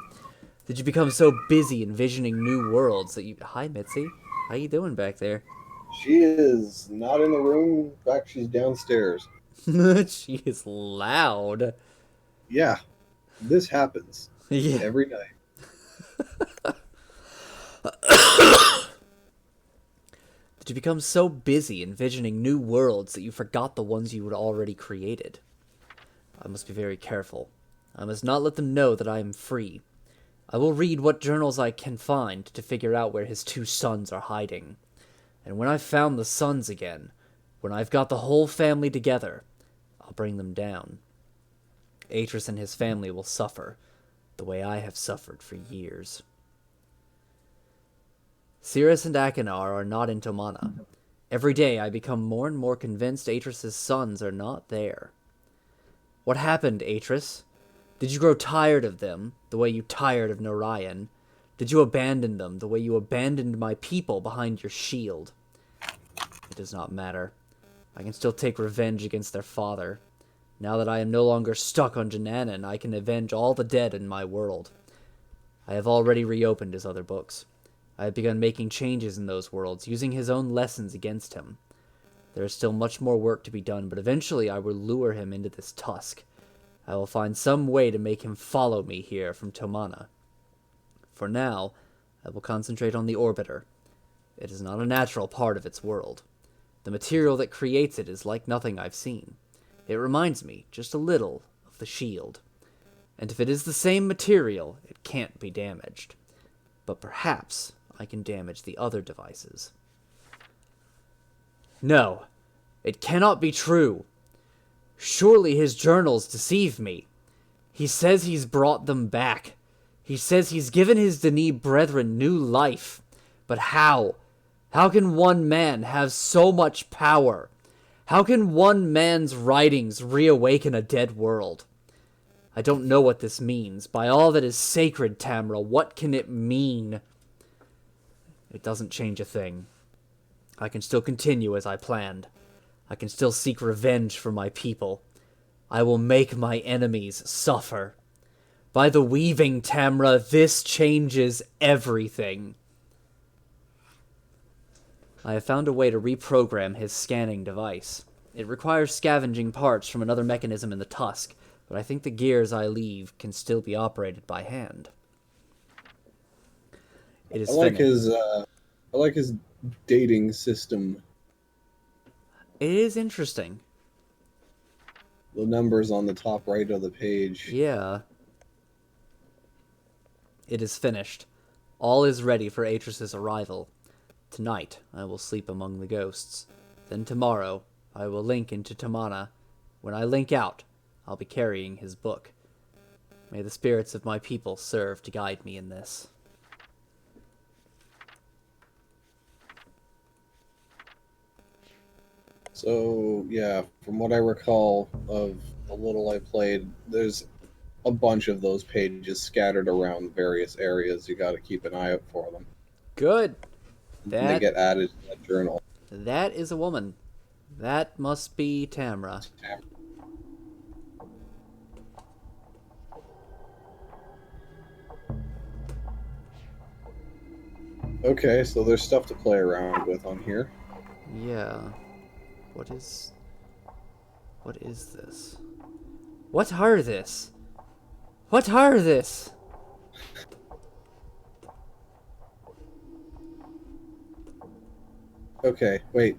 Did you become so busy envisioning new worlds that you... Hi, Mitzi. How you doing back there? She is not in the room. In fact, she's downstairs. She is loud. Yeah, this happens Yeah. every night. Did you become so busy envisioning new worlds that you forgot the ones you had already created? I must be very careful. I must not let them know that I am free. I will read what journals I can find to figure out where his two sons are hiding. And when I've found the sons again, when I've got the whole family together, I'll bring them down. Atrus and his family will suffer, the way I have suffered for years. Cirrus and Akinar are not in Tomana. Every day I become more and more convinced Atrus's sons are not there. What happened, Atrus? Did you grow tired of them, the way you tired of Narayan? Did you abandon them, the way you abandoned my people behind your shield? It does not matter. I can still take revenge against their father. Now that I am no longer stuck on Jananan, I can avenge all the dead in my world. I have already reopened his other books. I have begun making changes in those worlds, using his own lessons against him. There is still much more work to be done, but eventually I will lure him into this tusk. I will find some way to make him follow me here from Tomana. For now, I will concentrate on the Orbiter. It is not a natural part of its world. The material that creates it is like nothing I've seen. It reminds me, just a little, of the shield. And if it is the same material, it can't be damaged. But perhaps I can damage the other devices. No, it cannot be true. Surely his journals deceive me. He says he's brought them back. He says he's given his Denis brethren new life. But how? How can one man have so much power? How can one man's writings reawaken a dead world? I don't know what this means. By all that is sacred, Tamra, what can it mean? It doesn't change a thing. I can still continue as I planned. I can still seek revenge for my people. I will make my enemies suffer. By the weaving, Tamra, this changes everything. I have found a way to reprogram his scanning device. It requires scavenging parts from another mechanism in the tusk, but I think the gears I leave can still be operated by hand. It is I like his dating system. It is interesting. The numbers on the top right of the page. Yeah. It is finished. All is ready for Atris's arrival. Tonight, I will sleep among the ghosts. Then tomorrow, I will link into Tamana. When I link out, I'll be carrying his book. May the spirits of my people serve to guide me in this. So, yeah, from what I recall of the little I played, there's a bunch of those pages scattered around various areas. You got to keep an eye out for them. Good. And they get added to that journal. That is a woman. That must be Tamra. Okay, so there's stuff to play around with on here. Yeah. What is this? What are this? What are this? Okay, wait.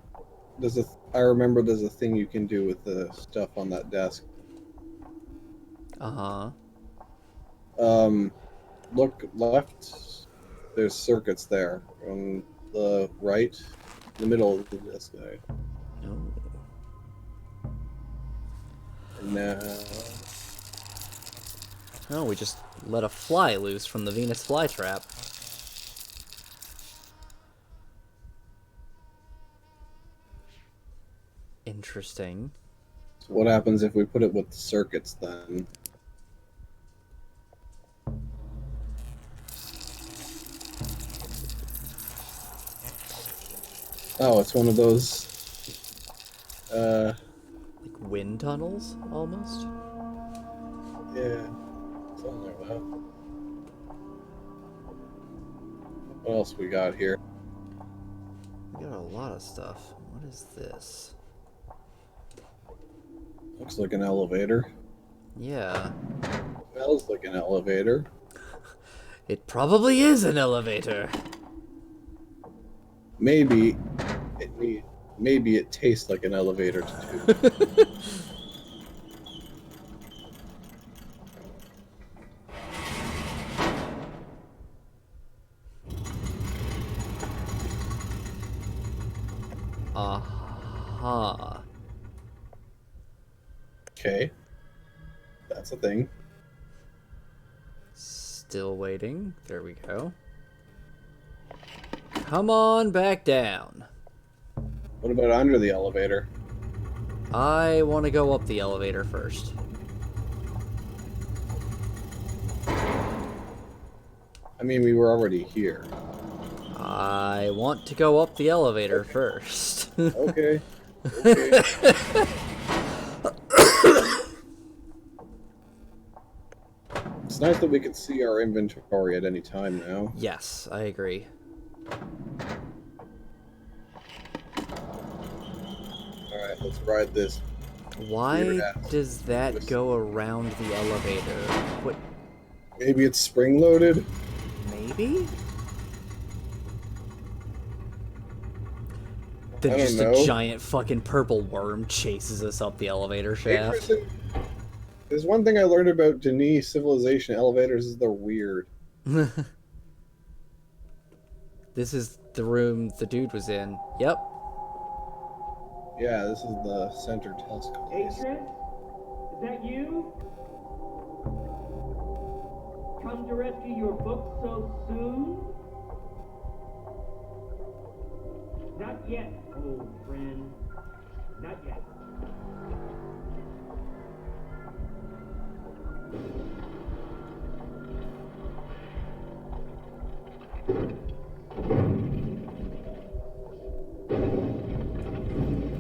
I remember there's a thing you can do with the stuff on that desk. Uh-huh. Look left. There's circuits there. On the right, in the middle of the desk there. No. And now... Oh, we just let a fly loose from the Venus flytrap. Interesting. So what happens if we put it with the circuits then? Oh, it's one of those Like wind tunnels, almost? yeah, something like that. What else we got here? We got a lot of stuff. What is this? Looks like an elevator. Yeah. Smells like an elevator. It probably is an elevator. Maybe it tastes like an elevator too. Aha. Okay. That's a thing. Still waiting. There we go. Come on back down. What about under the elevator? I want to go up the elevator first. I mean, we were already here. I want to go up the elevator first. Okay. Okay. It's nice that we can see our inventory at any time now. Yes, I agree. Alright, let's ride this. Why Weird ass does that twist. go around the elevator? What? Maybe it's spring-loaded? Maybe? Then I don't just know. a giant fucking purple worm chases us up the elevator shaft. There's one thing I learned about Denis civilization elevators is they're weird. This is the room the dude was in. Yep. Yeah, this is the center tusk place. Atris? Is that you? come to rescue your book so soon? Not yet, old friend. Not yet.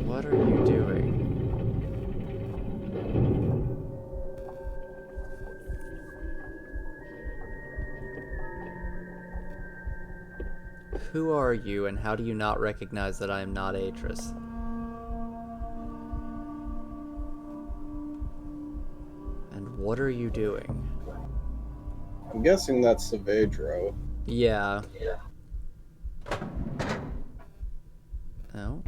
What are you doing? Who are you, and how do you not recognize that I am not Atris? And what are you doing? I'm guessing that's Savedro. Yeah. Oh.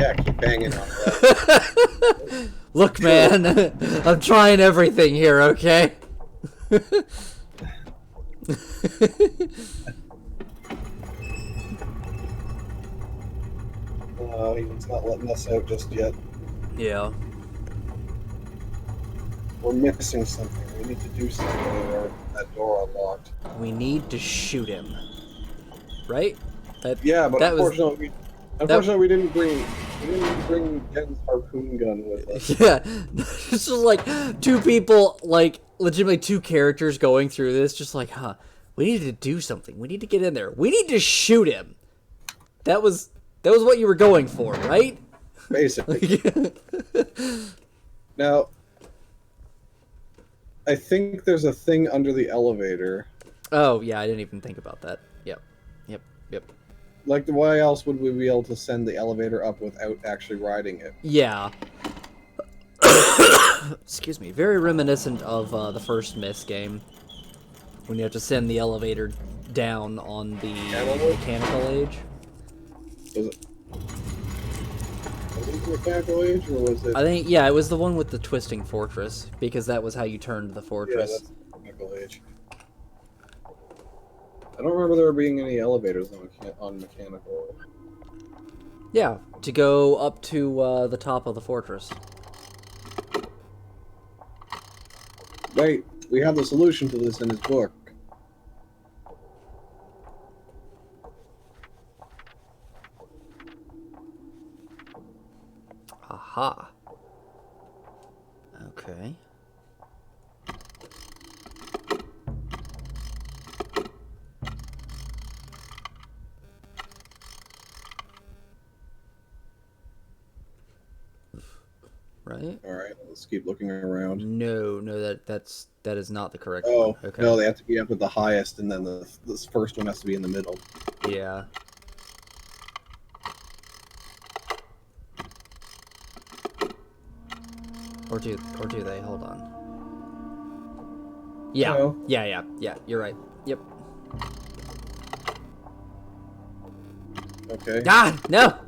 Yeah, keep banging on that. Look, man, I'm trying everything here, okay? He's not letting us out just yet. Yeah. We're missing something. We need to do something, or that door unlocked. We need to shoot him. Right? Yeah, but that unfortunately, we didn't bring Jen's harpoon gun with us. Yeah. It's just like two people, like, legitimately two characters going through this, just like, huh, we need to do something. We need to get in there. We need to shoot him. That was what you were going for, right? Basically. Now, I think there's a thing under the elevator. Oh, yeah, I didn't even think about that. Yep. Like, why else would we be able to send the elevator up without actually riding it? Yeah. Excuse me. Very reminiscent of the first Myst game, when you have to send the elevator down on the mechanical age. Was it the mechanical age, or was it? I think, yeah, it was the one with the twisting fortress, because that was how you turned the Yeah, fortress. that's the mechanical age. I don't remember there being any elevators on mechanical. Yeah, to go up to the top of the fortress. Wait, we have the solution to this in his book. Aha. Okay. Right? Alright, let's keep looking around. No, that is not the correct Oh, one. Okay. no, they have to be up at the highest, and then this first one has to be in the middle. Yeah. Or do they? Hold on. Yeah. No. Yeah, you're right. Yep. Okay. Ah, no!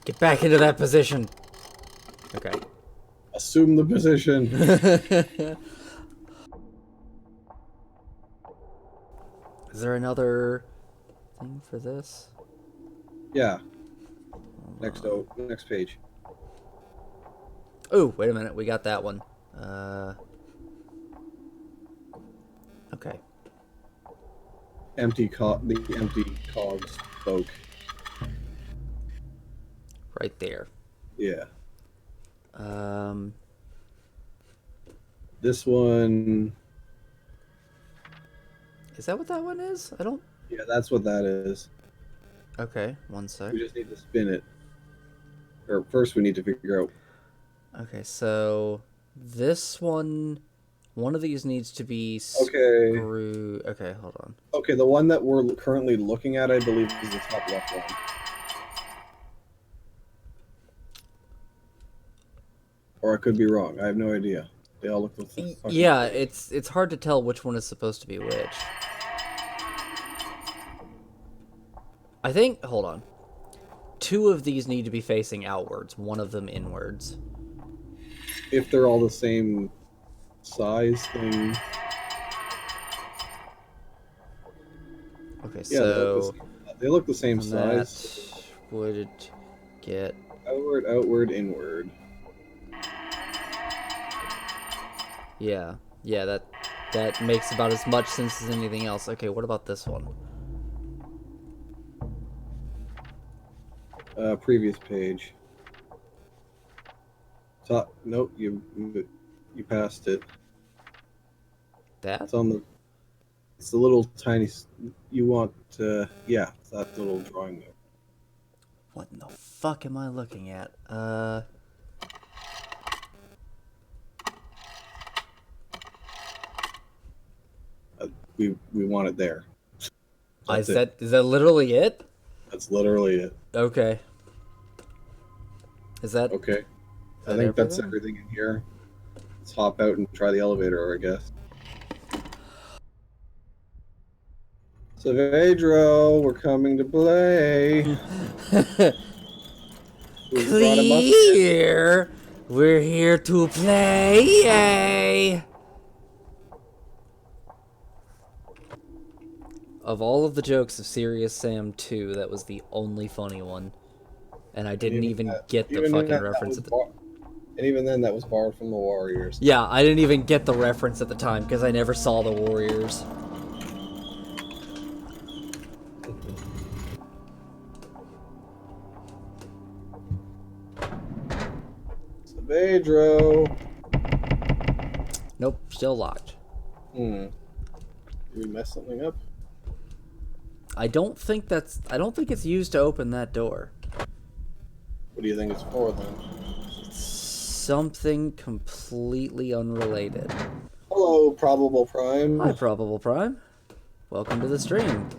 Get back into that position. Okay. Assume the position. Is there another thing for this? Yeah. Next page. Oh, wait a minute. We got that one. Okay. The empty cogs spoke. Right there. Yeah. This one. Is that what that one is? I don't... Yeah, that's what that is. Okay, one sec. We just need to spin it. Or first we need to figure out. Okay, so this one of these needs to be Okay. screwed. Okay, hold on. Okay, the one that we're currently looking at, I believe, is the top left one. Or I could be wrong. I have no idea. They all look the same. Yeah, it's hard to tell which one is supposed to be which. I think, hold on. 2 of these need to be facing outwards, one of them inwards. If they're all the same size thing. Okay, Yeah, so they look the same that size. would Get. Outward, outward, inward. Yeah. Yeah, that makes about as much sense as anything else. Okay, what about this one? Previous page. Top. Nope, you passed it. That? It's on the. It's the little tiny. You want? Yeah, it's that little drawing there. What in the fuck am I looking at? We want it there. Is that literally it? That's literally it. Okay. Is that Okay. is I that think that's everything? everything in here. Let's hop out and try the elevator, I guess. Savedro, we're coming to play. Who's brought him up? Clear. We're here to play. Yay! Of all of the jokes of Serious Sam 2, that was the only funny one. And I didn't even get the fucking reference at the... And even then, that was borrowed from the Warriors. Yeah, I didn't even get the reference at the time, because I never saw the Warriors. Savedro. Nope, still locked. Did we mess something up? I don't think it's used to open that door. What do you think it's for, then? Something completely unrelated. Hello, Probable Prime. Hi, Probable Prime. Welcome to the stream.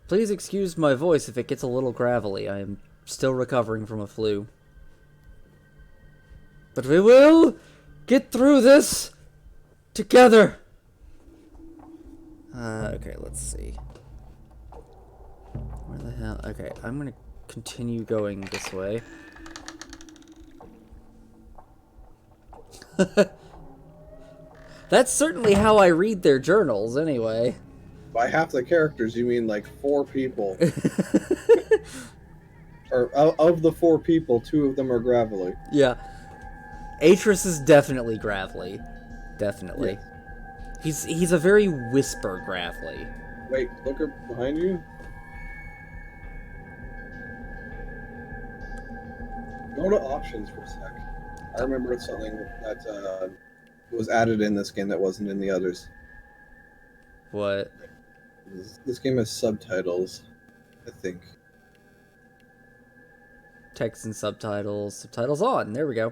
Please excuse my voice if it gets a little gravelly. I am still recovering from a flu. But we will get through this together. Okay, let's see. Where the hell? Okay, I'm gonna continue going this way. That's certainly how I read their journals, anyway. By half the characters, you mean like 4 people. Or of the 4 people, 2 of them are gravelly. Yeah. Atris is definitely gravelly. Definitely. Yes. He's a very whisper gravelly. Wait, look behind you. Go to options for a sec. I remember it's something that was added in this game that wasn't in the others. What? This game has subtitles, I think. Text and subtitles. Subtitles on. There we go.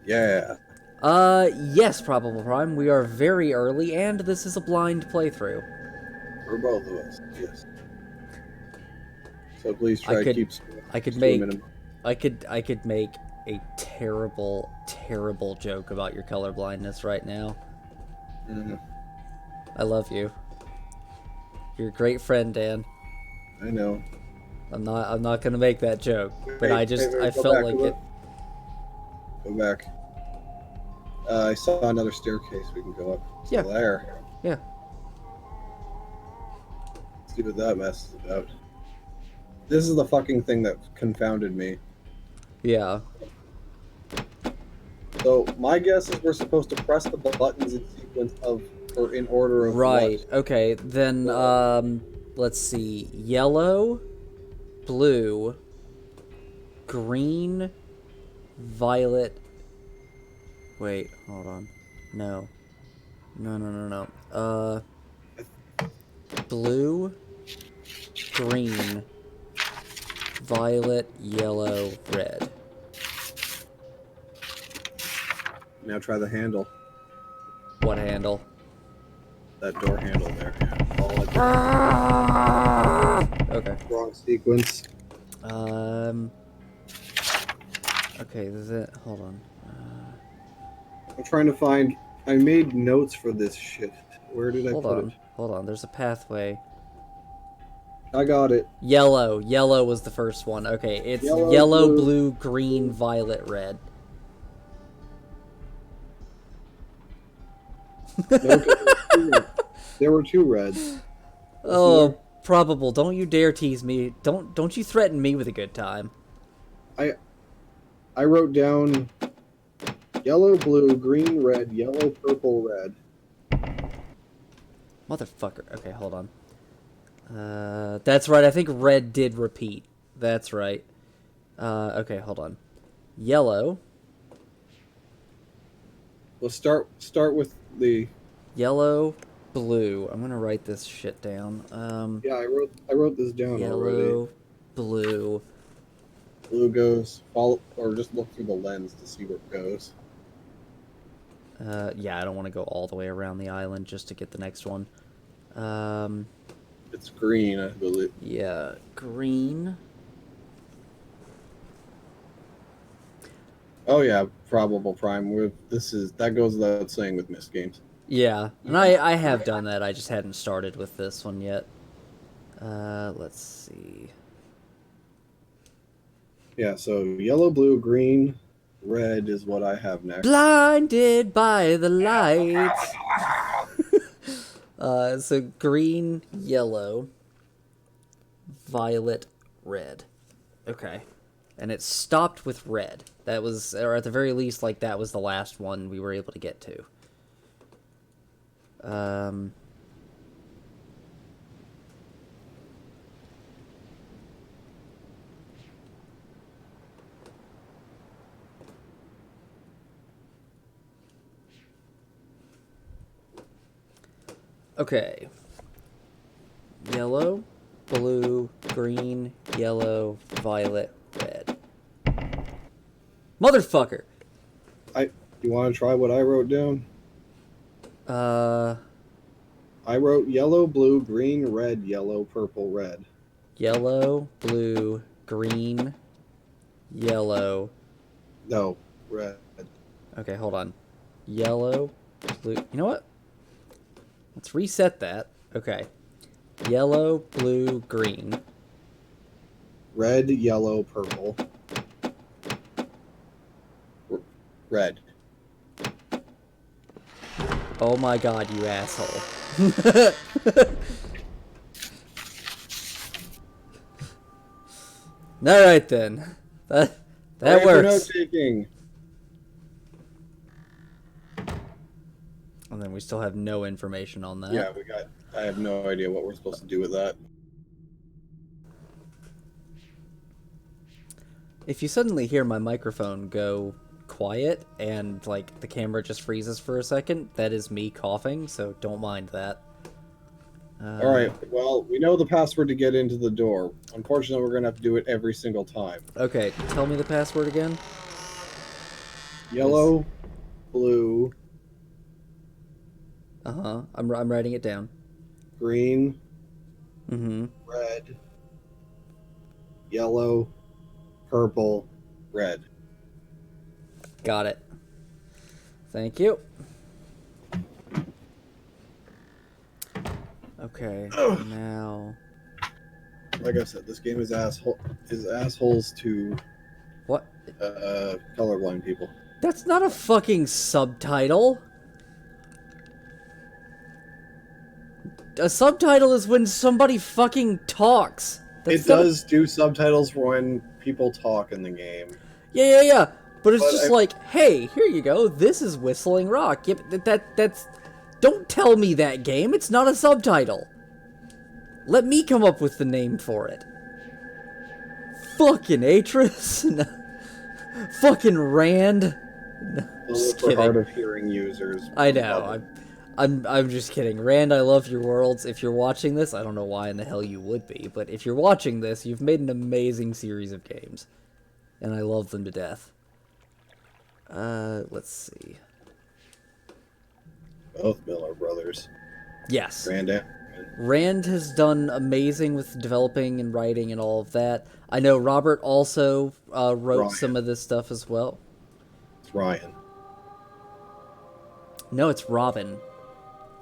Yeah. Yes, Probable Prime. We are very early, and this is a blind playthrough. For both of us, yes. So please try to keep I could make a terrible, terrible joke about your colorblindness right now. I love you. You're a great friend, Dan. I know. I'm not gonna make that joke, but I Go felt back, like it. Go back. I saw another staircase we can go up. So Yeah. there. Yeah. Let's see what that mess is about. This is the fucking thing that confounded me. Yeah. So my guess is we're supposed to press the buttons in sequence of, or in order of Right. what? Okay. Then let's see. Yellow, blue, green, violet. Wait, hold on. No. No. Blue, green, violet, yellow, red. Now try the handle. What handle? That door handle there. All like Okay. wrong sequence. Okay, this is it. Hold on. I'm trying to find. I made notes for this shit. Where did I Hold put on. it? Hold on. There's a pathway. I got it. Yellow. Yellow was the first one. Okay, it's Yellow, yellow, blue, blue, green, violet, red. No, 'cause there were two reds. Oh, Probable, don't you dare tease me. Don't you threaten me with a good time. I wrote down yellow, blue, green, red, yellow, purple, red. Motherfucker. Okay, hold on. That's right. I think red did repeat. That's right. Okay, hold on. Yellow. Let's start with the. Yellow, blue. I'm gonna write this shit down. Yeah, I wrote this down already. Yellow, blue. Blue goes follow or just look through the lens to see where it goes. Yeah, I don't want to go all the way around the island just to get the next one. It's green, I believe. Yeah, green. Oh yeah, probable prime. That goes without saying with Myst games. Yeah, and I have done that. I just hadn't started with this one yet. Let's see. Yeah, so yellow, blue, green, red is what I have next. Blinded by the lights. So green, yellow, violet, red. Okay. And it stopped with red. That was, or at the very least, like, that was the last one we were able to get to. Okay. Yellow, blue, green, yellow, violet, red. Motherfucker! You want to try what I wrote down? I wrote yellow, blue, green, red, yellow, purple, red. Yellow, blue, green, yellow. No, red. Okay, hold on. Yellow, blue. You know what? Let's reset that. Okay. Yellow, blue, green. Red, yellow, purple. Red. Oh my god, you asshole. Alright then. That works. Note-taking. And then we still have no information on that. Yeah, I have no idea what we're supposed to do with that. If you suddenly hear my microphone go quiet and, like, the camera just freezes for a second, that is me coughing, so don't mind that. Alright, well, we know the password to get into the door. Unfortunately, we're going to have to do it every single time. Okay, tell me the password again. Yellow, blue, Uh-huh, I'm writing it down. green, Mm-hmm. red, yellow, purple, red. Got it. Thank you. Okay, now... Like I said, this game is assholes to What? colorblind people. That's not a fucking subtitle. A subtitle is when somebody fucking talks. It does do subtitles when people talk in the game. Yeah. But it's But just like, hey, here you go. This is Whistling Rock. Yep, that's. Don't tell me that game. It's not a subtitle. Let me come up with the name for it. Fucking Atris. No. Fucking Rand. No, just For kidding. hard of hearing users. I know. I'm just kidding. Rand, I love your worlds. If you're watching this, I don't know why in the hell you would be, but if you're watching this, you've made an amazing series of games. And I love them to death. Let's see. Both Miller brothers. Yes. Rand. Rand has done amazing with developing and writing and all of that. I know Robert also wrote Ryan. some of this stuff as well. It's Ryan. No, it's Robin.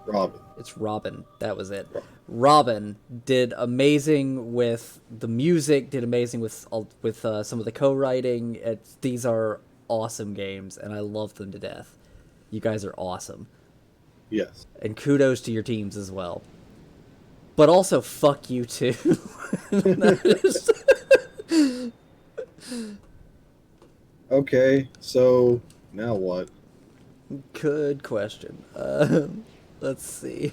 Robin. It's Robin. That was it. Robin did amazing with the music, did amazing with some of the co-writing. These are awesome games, and I love them to death. You guys are awesome. Yes. And kudos to your teams as well. But also, fuck you too. Okay, so now what? Good question. Let's see.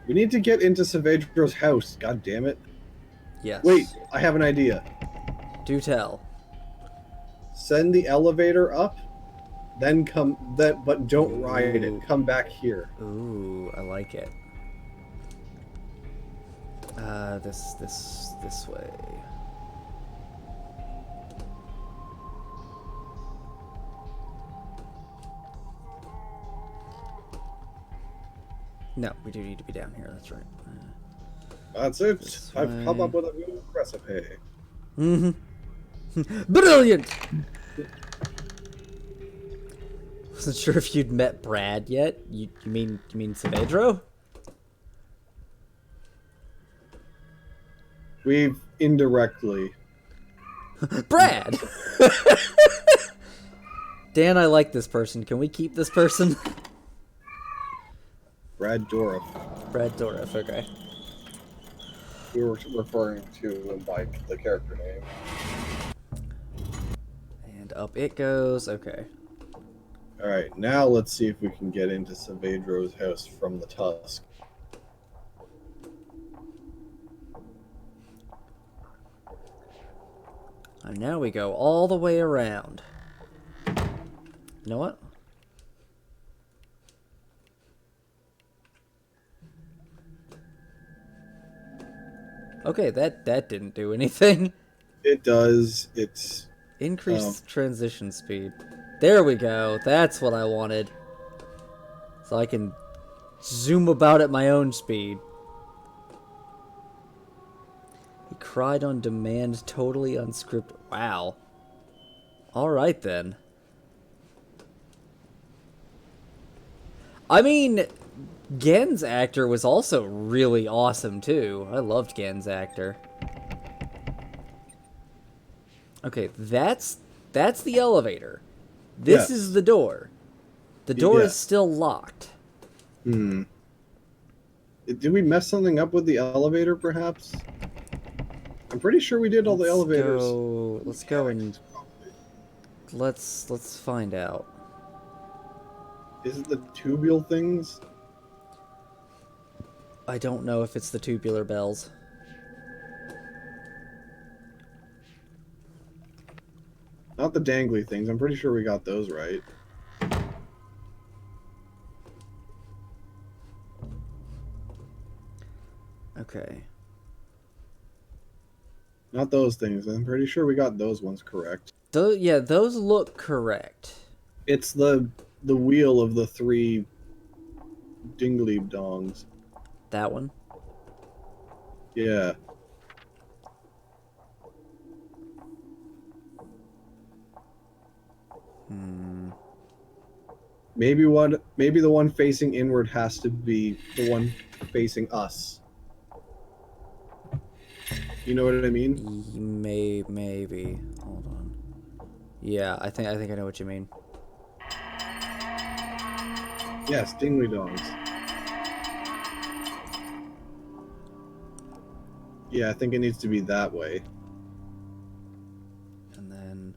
We need to get into Saavedra's house. God damn it! Yes. Wait, I have an idea. Do tell. Send the elevator up, then but don't ride Ooh. it. Come back here. Ooh, I like it. This way. No, we do need to be down here. That's right. That's it. This I've come way. up with a new recipe. Brilliant. Wasn't sure if you'd met Brad yet. You mean Saavedro? We've indirectly. Brad. Dan, I like this person. Can we keep this person? Brad Dorff. Brad Dorff. Okay. We were referring to him by the character name. And up it goes. Okay. Alright, now let's see if we can get into Saavedra's house from the Tusk. And now we go all the way around. You know what? Okay, that didn't do anything. It does. It's Increased transition speed. There we go. That's what I wanted. So I can zoom about at my own speed. He cried on demand, totally unscripted. Wow. Alright then. I mean, Gen's actor was also really awesome too. I loved Gen's actor. Okay, that's the elevator. This Yes. is the door. The door Yeah. is still locked. Did we mess something up with the elevator, perhaps? I'm pretty sure we did all the elevators. Let's go and let's find out. Is it the tubular things? I don't know if it's the tubular bells. Not the dangly things. I'm pretty sure we got those right. Okay. Not those things. I'm pretty sure we got those ones correct. Yeah, those look correct. It's the wheel of the three dingly dongs. That one. Yeah. Maybe the one facing inward has to be the one facing us. You know what I mean? Maybe. Hold on. Yeah, I think I know what you mean. Yes, dingly dongs. Yeah, I think it needs to be that way. And then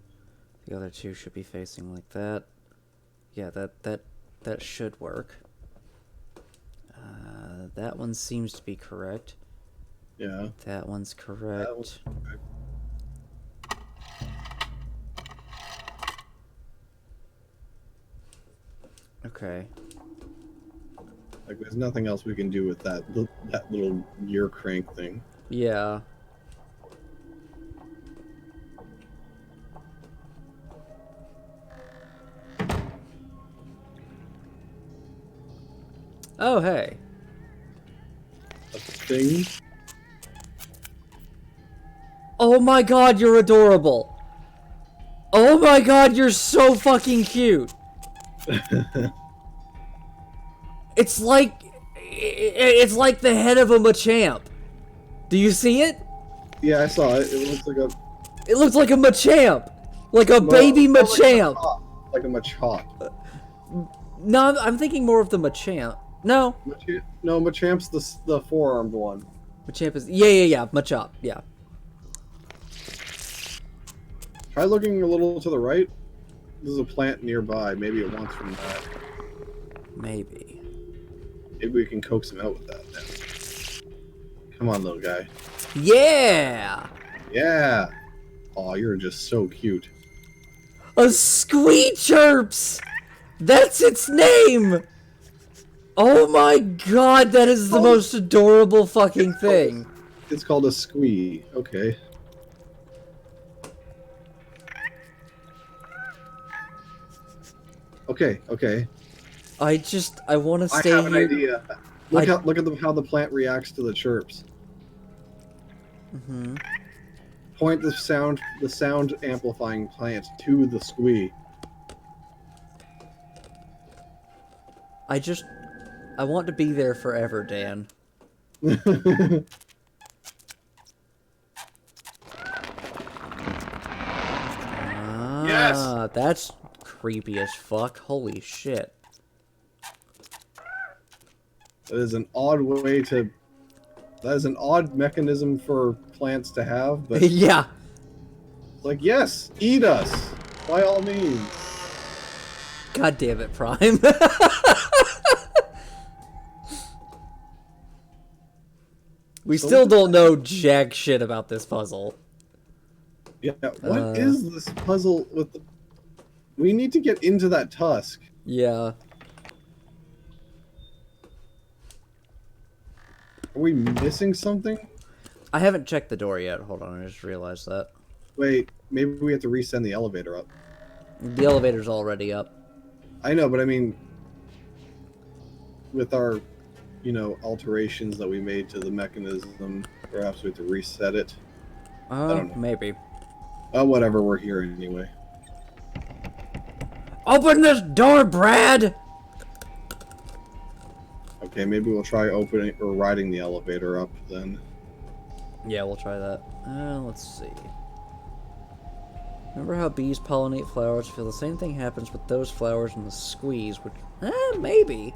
the other two should be facing like that. Yeah, that should work. That one seems to be correct. Yeah. That one's correct. That one's correct. Okay. Like, there's nothing else we can do with that little gear crank thing. Yeah. Oh, hey. A thing. Oh my god, you're adorable. Oh my god, you're so fucking cute. It's like the head of a Machamp. Do you see it? Yeah, I saw it. It looks like It looks like a Machamp! Like a baby Machamp! Like a Machop. No, I'm thinking more of the Machamp. No. No, Machamp's the four-armed one. Machamp is... Yeah. Machop, yeah. Try looking a little to the right. There's a plant nearby. Maybe it wants from that. Maybe. Maybe we can coax him out with that now. Come on, little guy. Yeah! Yeah! Aw, you're just so cute. A Squeechirps! That's its name! Oh my god, that is the most adorable fucking thing. It's called a squee. Okay. Okay. I want to stay I have an here. idea. Look at how the plant reacts to the chirps. Mm-hmm. Point the sound amplifying plant to the squee. I want to be there forever, Dan. Yes! That's creepy as fuck. Holy shit. That is an odd way to... That is an odd mechanism for plants to have, but... Yeah. Like, yes! Eat us! By all means. God damn it, Prime. We still don't know jack shit about this puzzle. Yeah, what is this puzzle with the... We need to get into that tusk. Yeah. Are we missing something? I haven't checked the door yet. Hold on, I just realized that. Wait, maybe we have to resend the elevator up. The elevator's already up. I know, but I mean... With our, you know, alterations that we made to the mechanism, perhaps we have to reset it. I don't know. Maybe. Oh, whatever, we're here anyway. Open this door, Brad! Okay, maybe we'll try opening or riding the elevator up then. Yeah, we'll try that. Let's see. Remember how bees pollinate flowers? I feel the same thing happens with those flowers in the squeeze, which... maybe.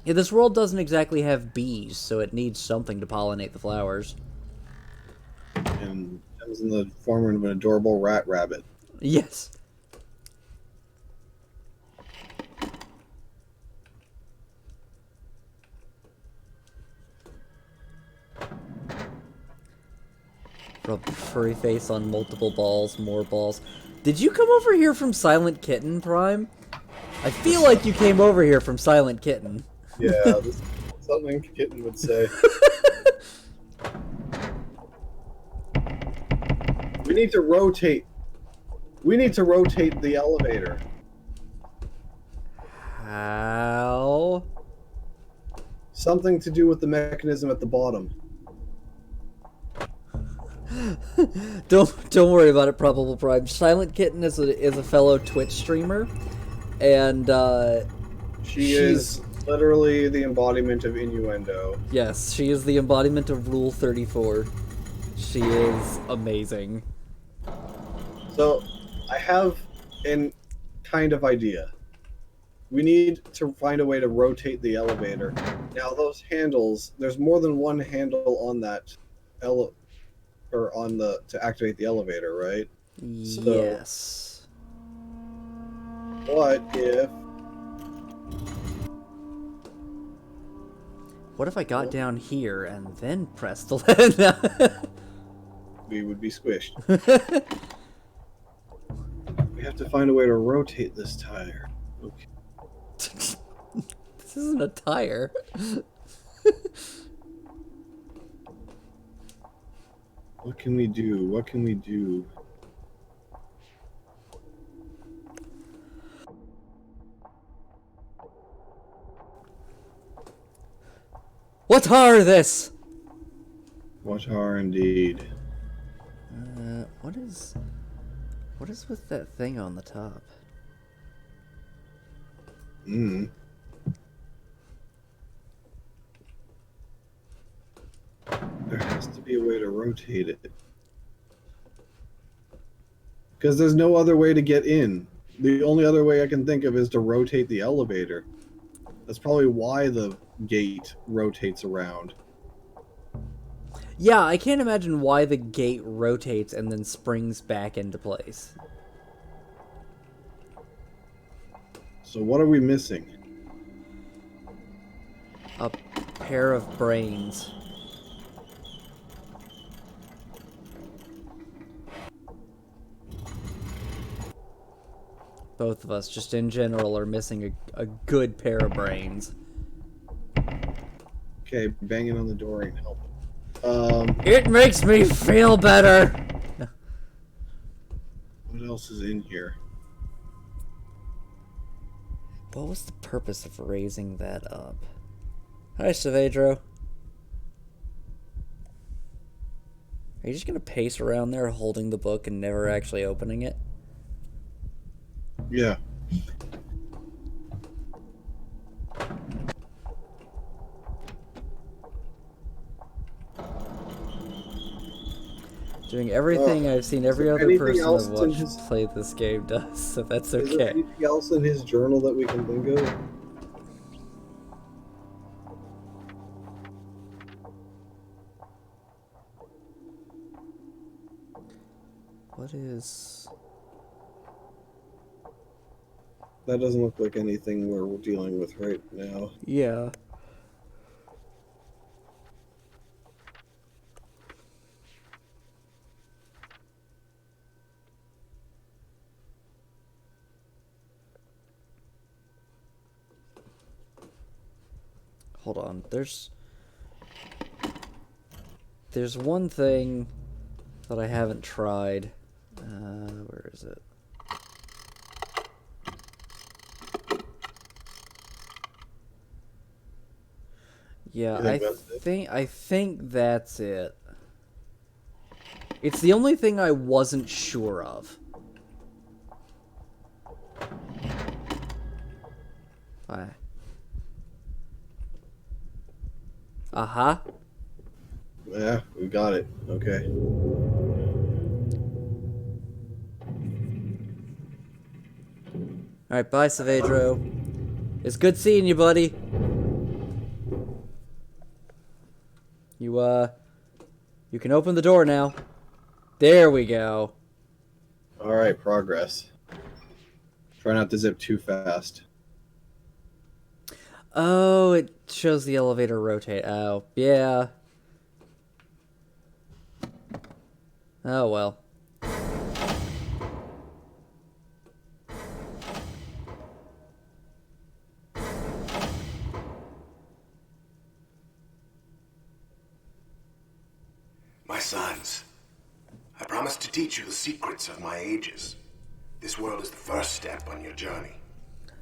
Yeah, this world doesn't exactly have bees, so it needs something to pollinate the flowers. And comes in the form of an adorable rat rabbit. Yes. Rub furry face on multiple balls, more balls. Did you come over here from Silent Kitten, Prime? I feel like you came over here from Silent Kitten. Yeah, this is something Kitten would say. We need to rotate. We need to rotate the elevator. How? Something to do with the mechanism at the bottom. Don't worry about it, Probable Prime. Silent Kitten is a fellow Twitch streamer, and she's literally the embodiment of innuendo. Yes, she is the embodiment of Rule 34. She is amazing. So, I have an kind of idea. We need to find a way to rotate the elevator. Now, those handles, there's more than one handle on that to activate the elevator, right? Yes. So, what if... What if I got down here and then pressed the lever? We would be squished. We have to find a way to rotate this tire. Okay. This isn't a tire. What can we do? What can we do? What are this? What are indeed? What is with that thing on the top? be a way to rotate it. Because there's no other way to get in. The only other way I can think of is to rotate the elevator. That's probably why the gate rotates around. Yeah, I can't imagine why the gate rotates and then springs back into place. So what are we missing? A pair of brains. Both of us, just in general, are missing a good pair of brains. Okay, banging on the door ain't helping. It makes me feel better! What else is in here? What was the purpose of raising that up? Hi, Savedro. Are you just gonna pace around there holding the book and never actually opening it? Yeah. Doing everything I've seen every other anything person else I've in watched his- play this game does, so that's Is there okay. anything else in his journal that we can think of? What is... That doesn't look like anything we're dealing with right now. Yeah. Hold on, there's one thing that I haven't tried. Where is it? Yeah, I think that's it. It's the only thing I wasn't sure of. Why? Uh-huh. Yeah, we got it. Okay. Alright, bye, Savedro. It's good seeing you, buddy. You can open the door now. There we go. Alright, progress. Try not to zip too fast. Oh, it shows the elevator rotate. Oh, yeah. Oh, well. My sons, I promise to teach you the secrets of my ages. This world is the first step on your journey.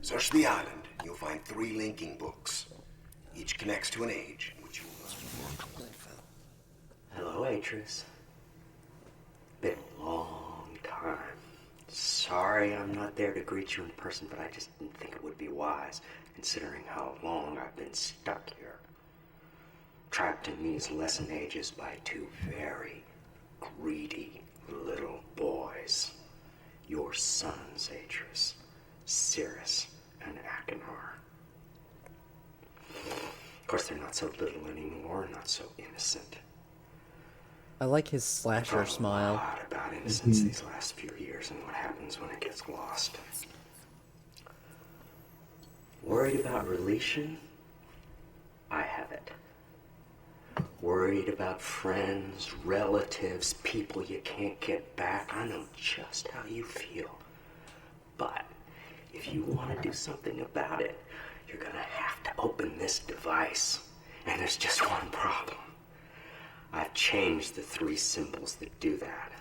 Search the island, and you'll find 3 linking books. Each connects to an age in which you must work. Hello, Atris. Been a long time. Sorry I'm not there to greet you in person, but I just didn't think it would be wise, considering how long I've been stuck here. Trapped in these lesson ages by 2 very greedy little boys. Your sons, Atris, Cirrus, and Achenar. Of course, they're not so little anymore, not so innocent. I like his slasher smile. A lot about innocence these last few years and what happens when it gets lost. Worried about relation? I have it. Worried about friends, relatives, people you can't get back. I know just how you feel. But if you want to do something about it, you're gonna have to open this device. And there's just one problem. I've changed the 3 symbols that do that.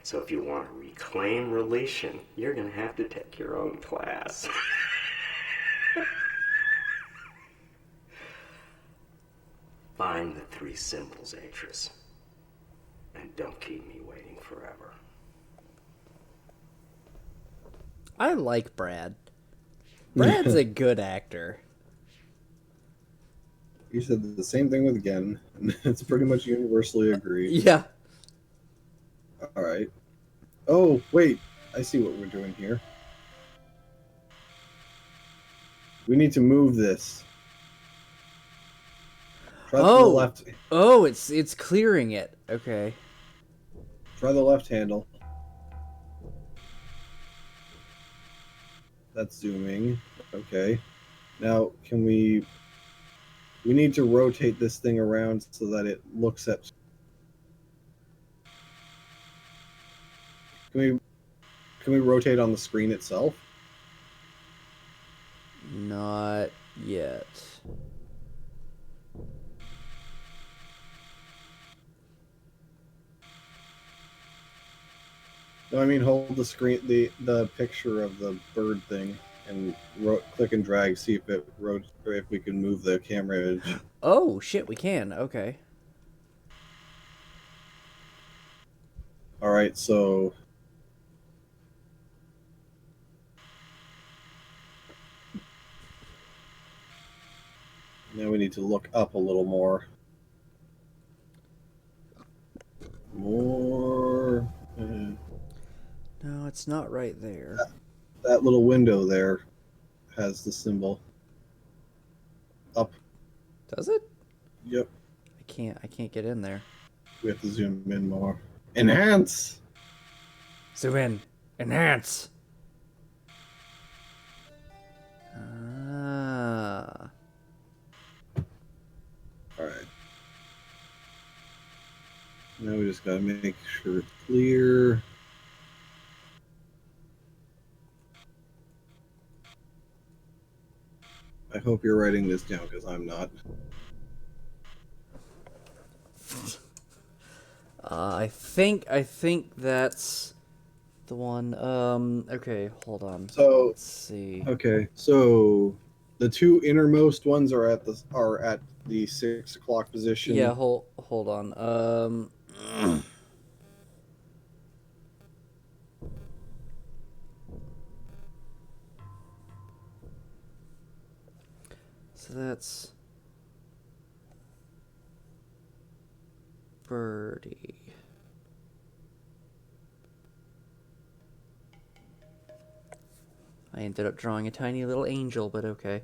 So if you want to reclaim relation, you're gonna have to take your own class. Find the 3 symbols, Atris. And don't keep me waiting forever. I like Brad. Brad's a good actor. You said the same thing with again. It's pretty much universally agreed. Yeah. All right. Oh, wait. I see what we're doing here. We need to move this. Try the Oh. left. Oh, it's clearing it. Okay. Try the left handle. That's zooming. Okay. Now, can we... We need to rotate this thing around so that it looks at... Can we rotate on the screen itself? Not yet. No, I mean hold the screen, the picture of the bird thing, and click and drag. See if it or if we can move the camera image. Oh shit, we can. Okay. All right, so now we need to look up a little more. More. No, it's not right there. That little window there has the symbol. Up. Does it? Yep. I can't get in there. We have to zoom in more. Enhance. Zoom in. Enhance. Ah. All right. Now we just gotta make sure it's clear. I hope you're writing this down because I'm not. I think that's the one. Okay, hold on. So Let's see. okay, so the two innermost ones are at the 6 o'clock position. Yeah, hold on. So that's Birdie. I ended up drawing a tiny little angel, but okay.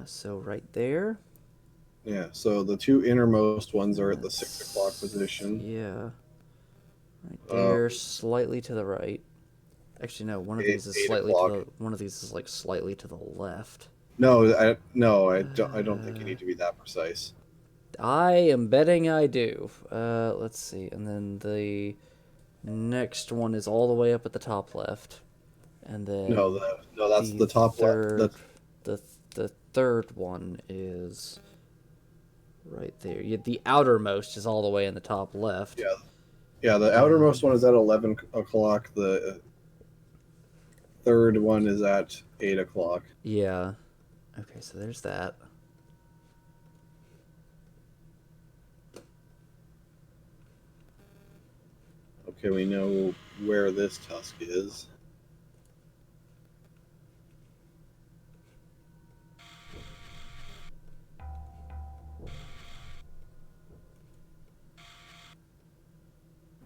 So right there. Yeah, so the two innermost ones are at the 6 o'clock position. Yeah. Right there, slightly to the right. Actually, no. One of these is slightly to the. One of these is like slightly to the left. No, I don't think you need to be that precise. I am betting I do. Let's see, and then the next one is all the way up at the top left, and then No, that's the top left. The third one is right there. Yeah, the outermost is all the way in the top left. Yeah. The outermost one is at 11 o'clock. The third one is at 8 o'clock. Yeah. Okay, so there's that. Okay, we know where this tusk is.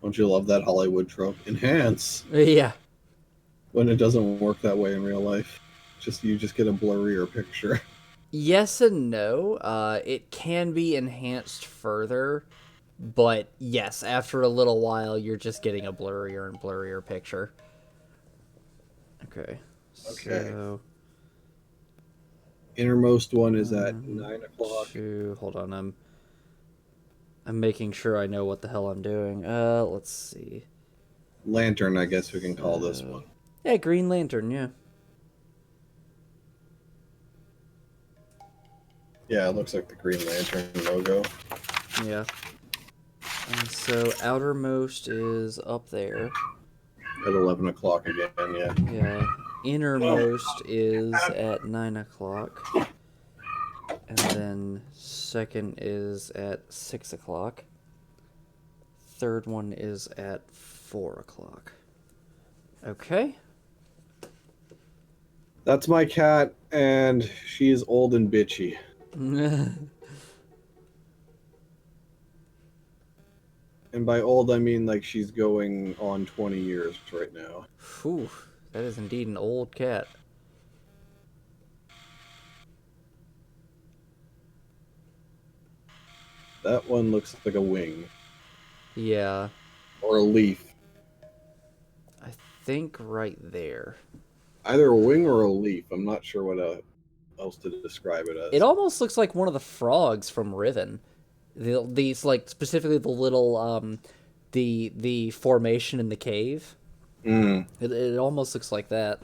Don't you love that Hollywood trope? Enhance! Yeah. When it doesn't work that way in real life. You just get a blurrier picture. Yes and no. It can be enhanced further, but yes, after a little while, you're just getting a blurrier and blurrier picture. Okay. So, innermost one is at 9 o'clock. hold on, I'm making sure I know what the hell I'm doing. Let's see. Lantern, I guess we can call this one. Yeah, Green Lantern, yeah. Yeah, it looks like the Green Lantern logo. Yeah. And so outermost is up there. At 11 o'clock again, yeah. Yeah. Innermost is at 9 o'clock. And then second is at 6 o'clock. Third one is at 4 o'clock. Okay. That's my cat, and she is old and bitchy. And by old, I mean like she's going on 20 years right now. Whew, that is indeed an old cat. That one looks like a wing Yeah, or a leaf. I think right there. Either a wing or a leaf. I'm not sure what else to describe it It as. almost looks like one of the frogs from Riven. These like specifically the little the formation in the cave. Mm, It almost looks like that.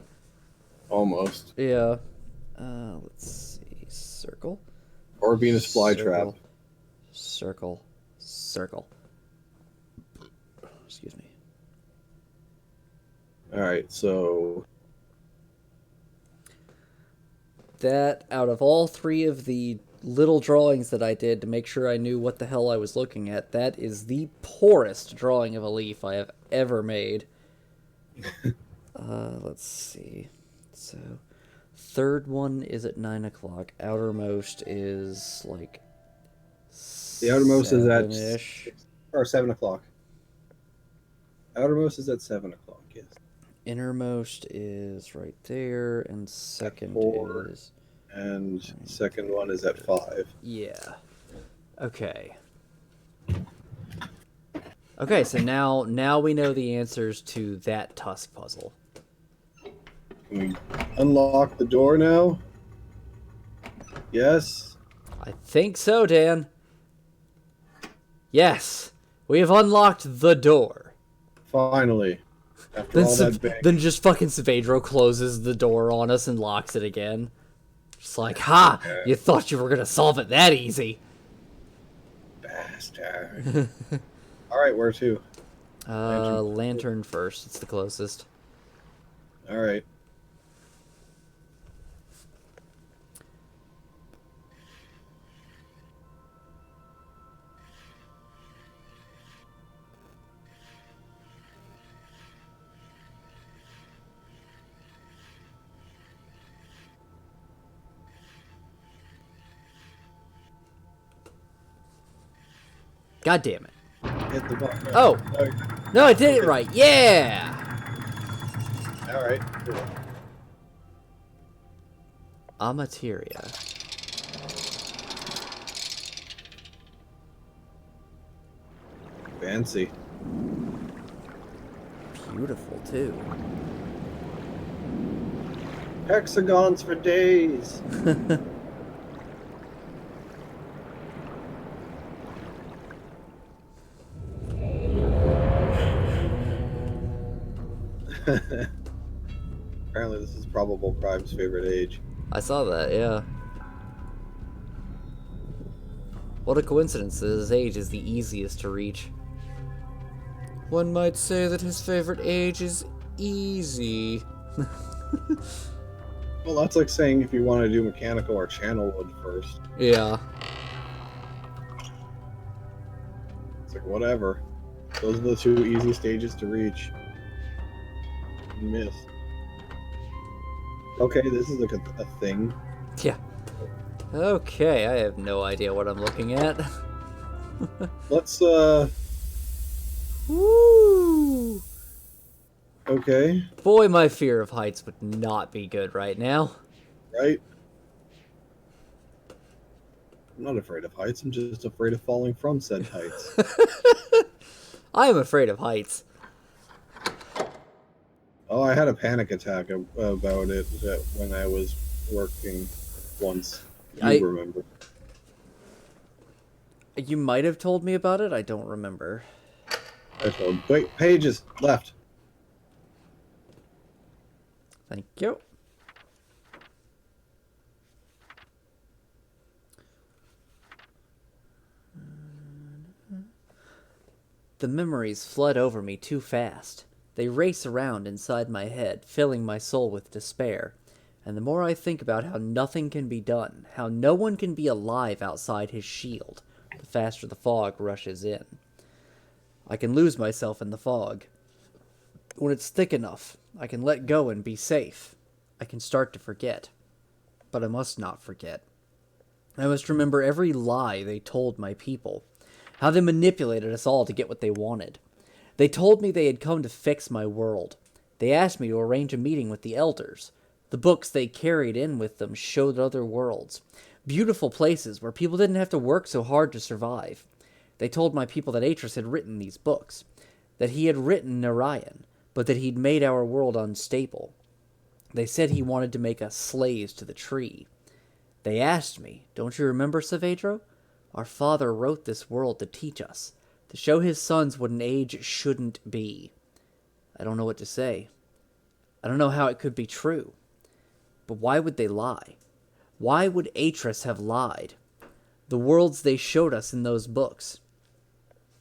almost. Yeah. Let's see. Circle. Or Venus flytrap. Circle. Circle. Excuse me. Alright, so That, out of all three of the little drawings that I did to make sure I knew what the hell I was looking at, that is the poorest drawing of a leaf I have ever made. Let's see. So, third one is at 9 o'clock. Outermost is like the outermost is at 7-ish. or 7 o'clock. Outermost is at 7 o'clock, yes. Innermost is right there, and second 4. is... And second one is at 5. Yeah. Okay. Okay, so now we know the answers to that tusk puzzle. Can we unlock the door now? Yes. I think so, Dan. Yes, we have unlocked the door. Finally. After all that bang. Then just fucking Savedro closes the door on us and locks it again. Just like, ha! You thought you were gonna solve it that easy. Bastard. Alright, where to? Lantern first. It's the closest. Alright. God damn it. Hit the button. Oh! No, I did it right. Yeah! Alright, cool. Amateria. Fancy. Beautiful, too. Hexagons for days. Apparently this is Probable Crime's favorite age. I saw that, yeah. What a coincidence that his age is the easiest to reach. One might say that his favorite age is easy. Well, that's like saying if you want to do mechanical or channel wood first. Yeah. It's like, whatever. Those are the two easy stages to reach. Myst. Okay, this is like a thing. Yeah. Okay, I have no idea what I'm looking at. Let's, Woo! okay, Boy, my fear of heights would not be good right now. right? I'm not afraid of heights, I'm just afraid of falling from said heights. I am afraid of heights. Oh, I had a panic attack about it when I was working once. You remember. You might have told me about it, I don't remember. I told, wait, pages, left. Thank you. The memories flood over me too fast. They race around inside my head, filling my soul with despair. And the more I think about how nothing can be done, how no one can be alive outside his shield, the faster the fog rushes in. I can lose myself in the fog. When it's thick enough, I can let go and be safe. I can start to forget. But I must not forget. I must remember every lie they told my people. how they manipulated us all to get what they wanted. They told me they had come to fix my world. They asked me to arrange a meeting with the elders. The books they carried in with them showed other worlds, beautiful places where people didn't have to work so hard to survive. They told my people that Atreus had written these books, that he had written Narayan, but that he'd made our world unstable. They said he wanted to make us slaves to the tree. They asked me, don't you remember, Saavedro? Our father wrote this world to teach us, to show his sons what an age shouldn't be. I don't know what to say. I don't know how it could be true. But why would they lie? Why would Atreus have lied? The worlds they showed us in those books.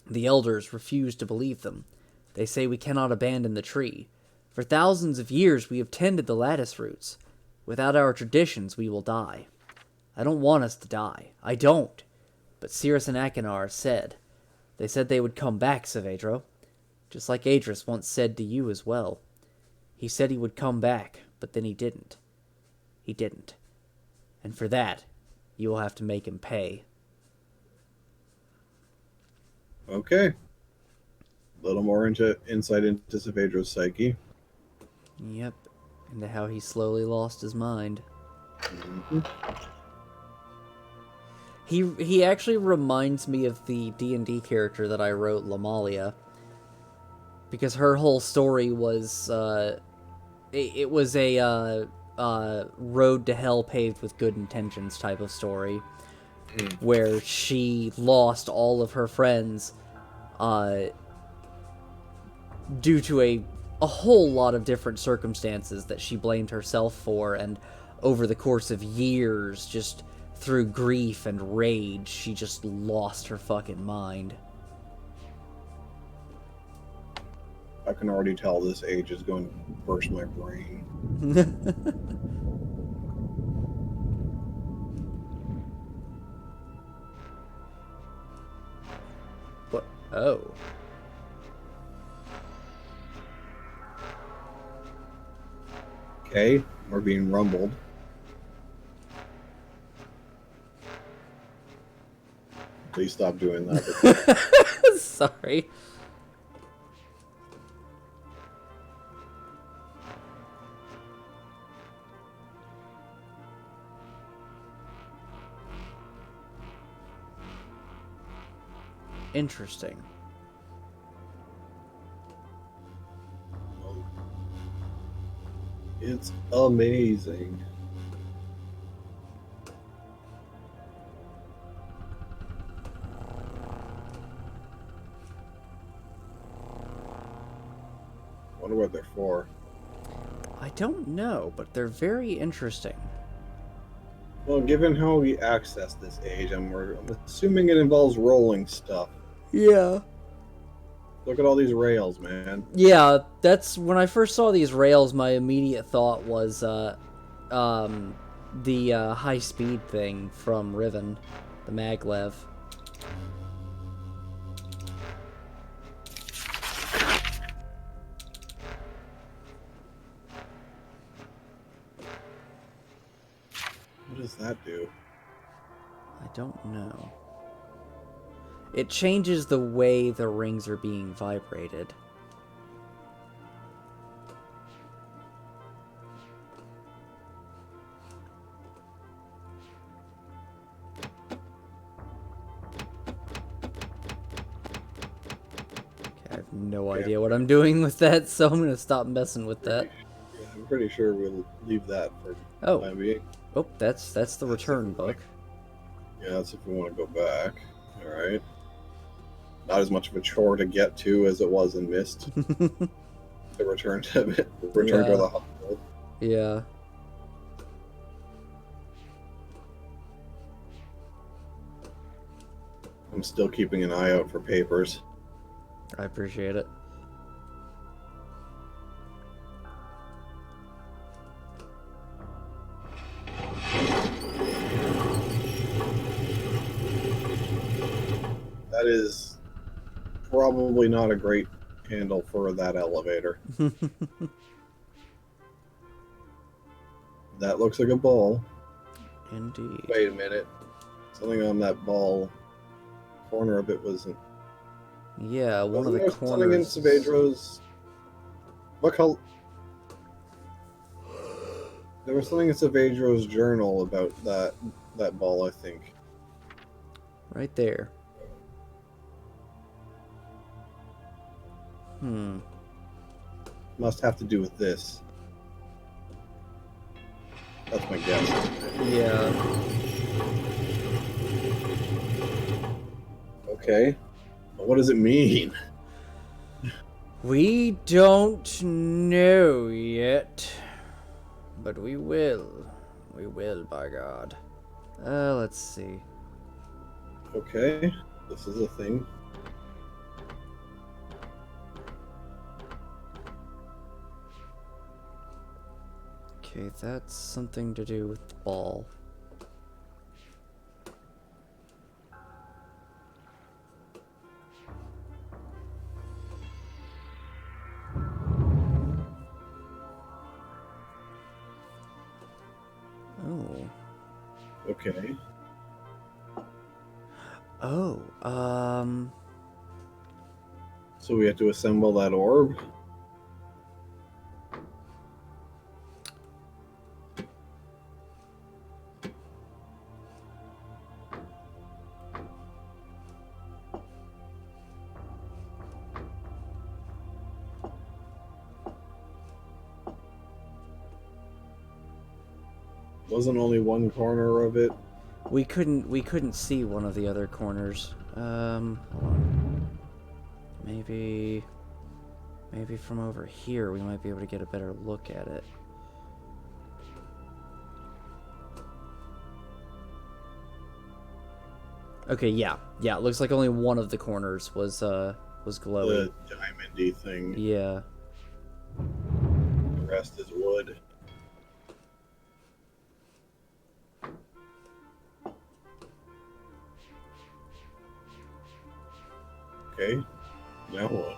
The elders refuse to believe them. They say we cannot abandon the tree. For thousands of years we have tended the lattice roots. Without our traditions we will die. I don't want us to die. I don't. But Cirrus and Achenar said. They said they would come back, Saavedro. Just like Atreus once said to you as well. He said he would come back, but then he didn't. He didn't. And for that, you will have to make him pay. Okay. A little more insight into Saavedro's psyche. Yep. Into how he slowly lost his mind. Mm-hmm. He actually reminds me of the D&D character that I wrote, Lamalia. Because her whole story was, it was a road to hell paved with good intentions type of story. Where she lost all of her friends due to a whole lot of different circumstances that she blamed herself for, and over the course of years, just through grief and rage, she just lost her fucking mind. I can already tell this age is going to burst my brain. What? Oh. Okay, we're being rumbled. Please stop doing that. Sorry. Interesting. It's amazing. Wonder what they're for. I don't know, but they're very interesting. Well, given how we access this age, I'm assuming it involves rolling stuff. Yeah. Look at all these rails, man. Yeah, that's when I first saw these rails, my immediate thought was the high-speed thing from Riven, the maglev. What does that do? I don't know. It changes the way the rings are being vibrated. I have no idea what I'm doing with that, so I'm gonna stop messing with that. Yeah, I'm pretty sure we'll leave that for Oh. the time being. Oh, that's the return book. Yeah, that's if we want to go back. Alright. Not as much of a chore to get to as it was in Myst. To return to the hospital. Yeah. I'm still keeping an eye out for papers. I appreciate it. That is probably not a great handle for that elevator. That looks like a ball. Indeed. Wait a minute. Something on that ball corner of it wasn't. Yeah, one of Wasn't the there something in corners. Savedro's? What color? There was something in Savedro's journal about that ball, I think. Right there. Hmm. Must have to do with this. That's my guess. Yeah. Okay. But what does it mean? We don't know yet. But we will. We will, by God. Let's see. Okay. This is a thing. Okay, that's something to do with the ball. Oh. Okay. Oh, So we have to assemble that orb? Wasn't only one corner of it? we couldn't see one of the other corners. Hold on. Maybe from over here we might be able to get a better look at it. Okay, yeah. Yeah, it looks like only one of the corners was glowy. The diamondy thing. Yeah. The rest is wood. Okay. Now what?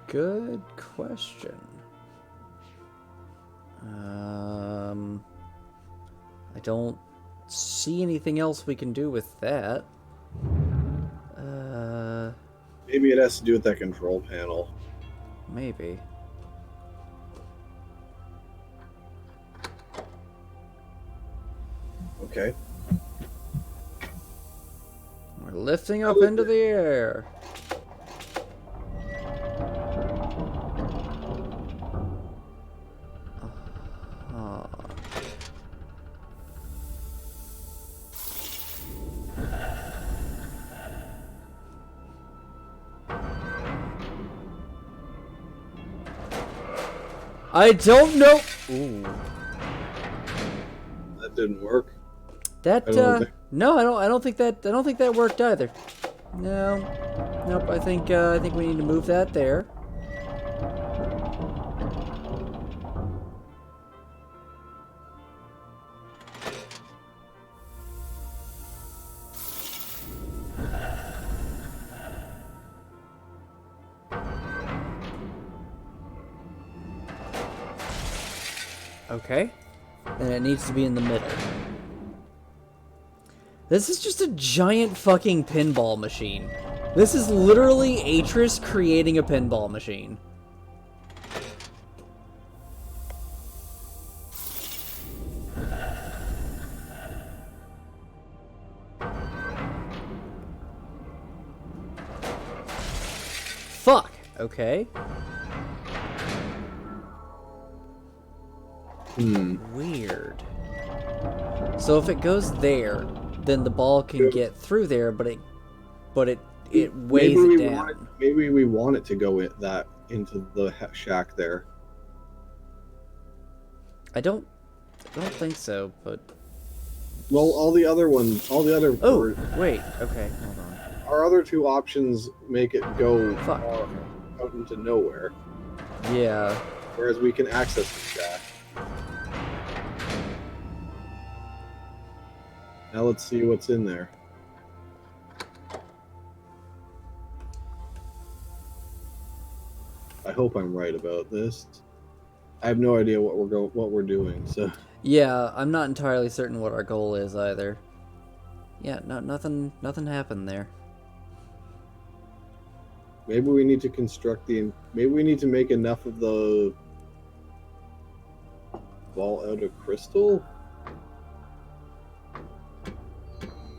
Good question. I don't see anything else we can do with that. Maybe it has to do with that control panel. Maybe. Okay. We're lifting up into the air. I don't know. Ooh. That didn't work. That no, I don't think that worked either. No. Nope, I think we need to move that there. Okay. And it needs to be in the middle. This is just a giant fucking pinball machine. This is literally Atris creating a pinball machine. Fuck. Okay. Weird. So if it goes there, then the ball can get through there, but it weighs it down. Maybe we want it to go into the shack there. I don't think so, but Well, all the other. oh wait, okay, hold on. Our other two options make it go Fuck. far out into nowhere, Yeah. whereas we can access the shack. Now let's see what's in there. I hope I'm right about this. I have no idea what we're doing. So Yeah, I'm not entirely certain what our goal is either. Yeah, no, nothing happened there. Maybe we need to construct the. Maybe we need to make enough of the ball out of crystal.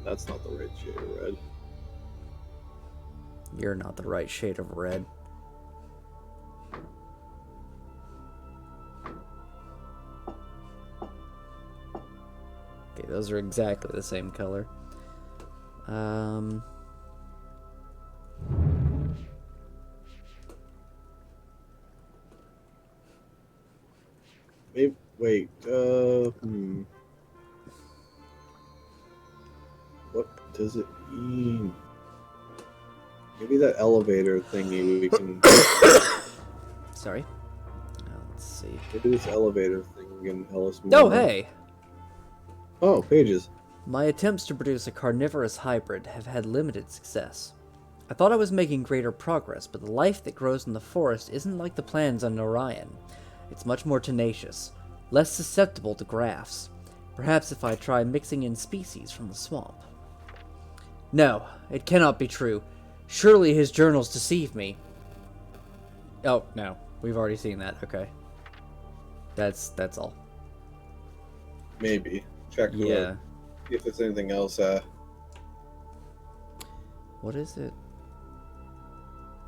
That's not the right shade of red. You're not the right shade of red. Okay, those are exactly the same color. Maybe, wait. What does it mean? Maybe that elevator thingy we can. Sorry. Let's see. Maybe this elevator thing can tell us more. Oh, hey! Oh, pages. My attempts to produce a carnivorous hybrid have had limited success. I thought I was making greater progress, but the life that grows in the forest isn't like the plants on Orion. It's much more tenacious, less susceptible to grafts. Perhaps if I try mixing in species from the swamp. No, it cannot be true. Surely his journals deceive me. Oh, no. We've already seen that. Okay. That's all. Maybe. Check. Yeah. See if there's anything else. What is it?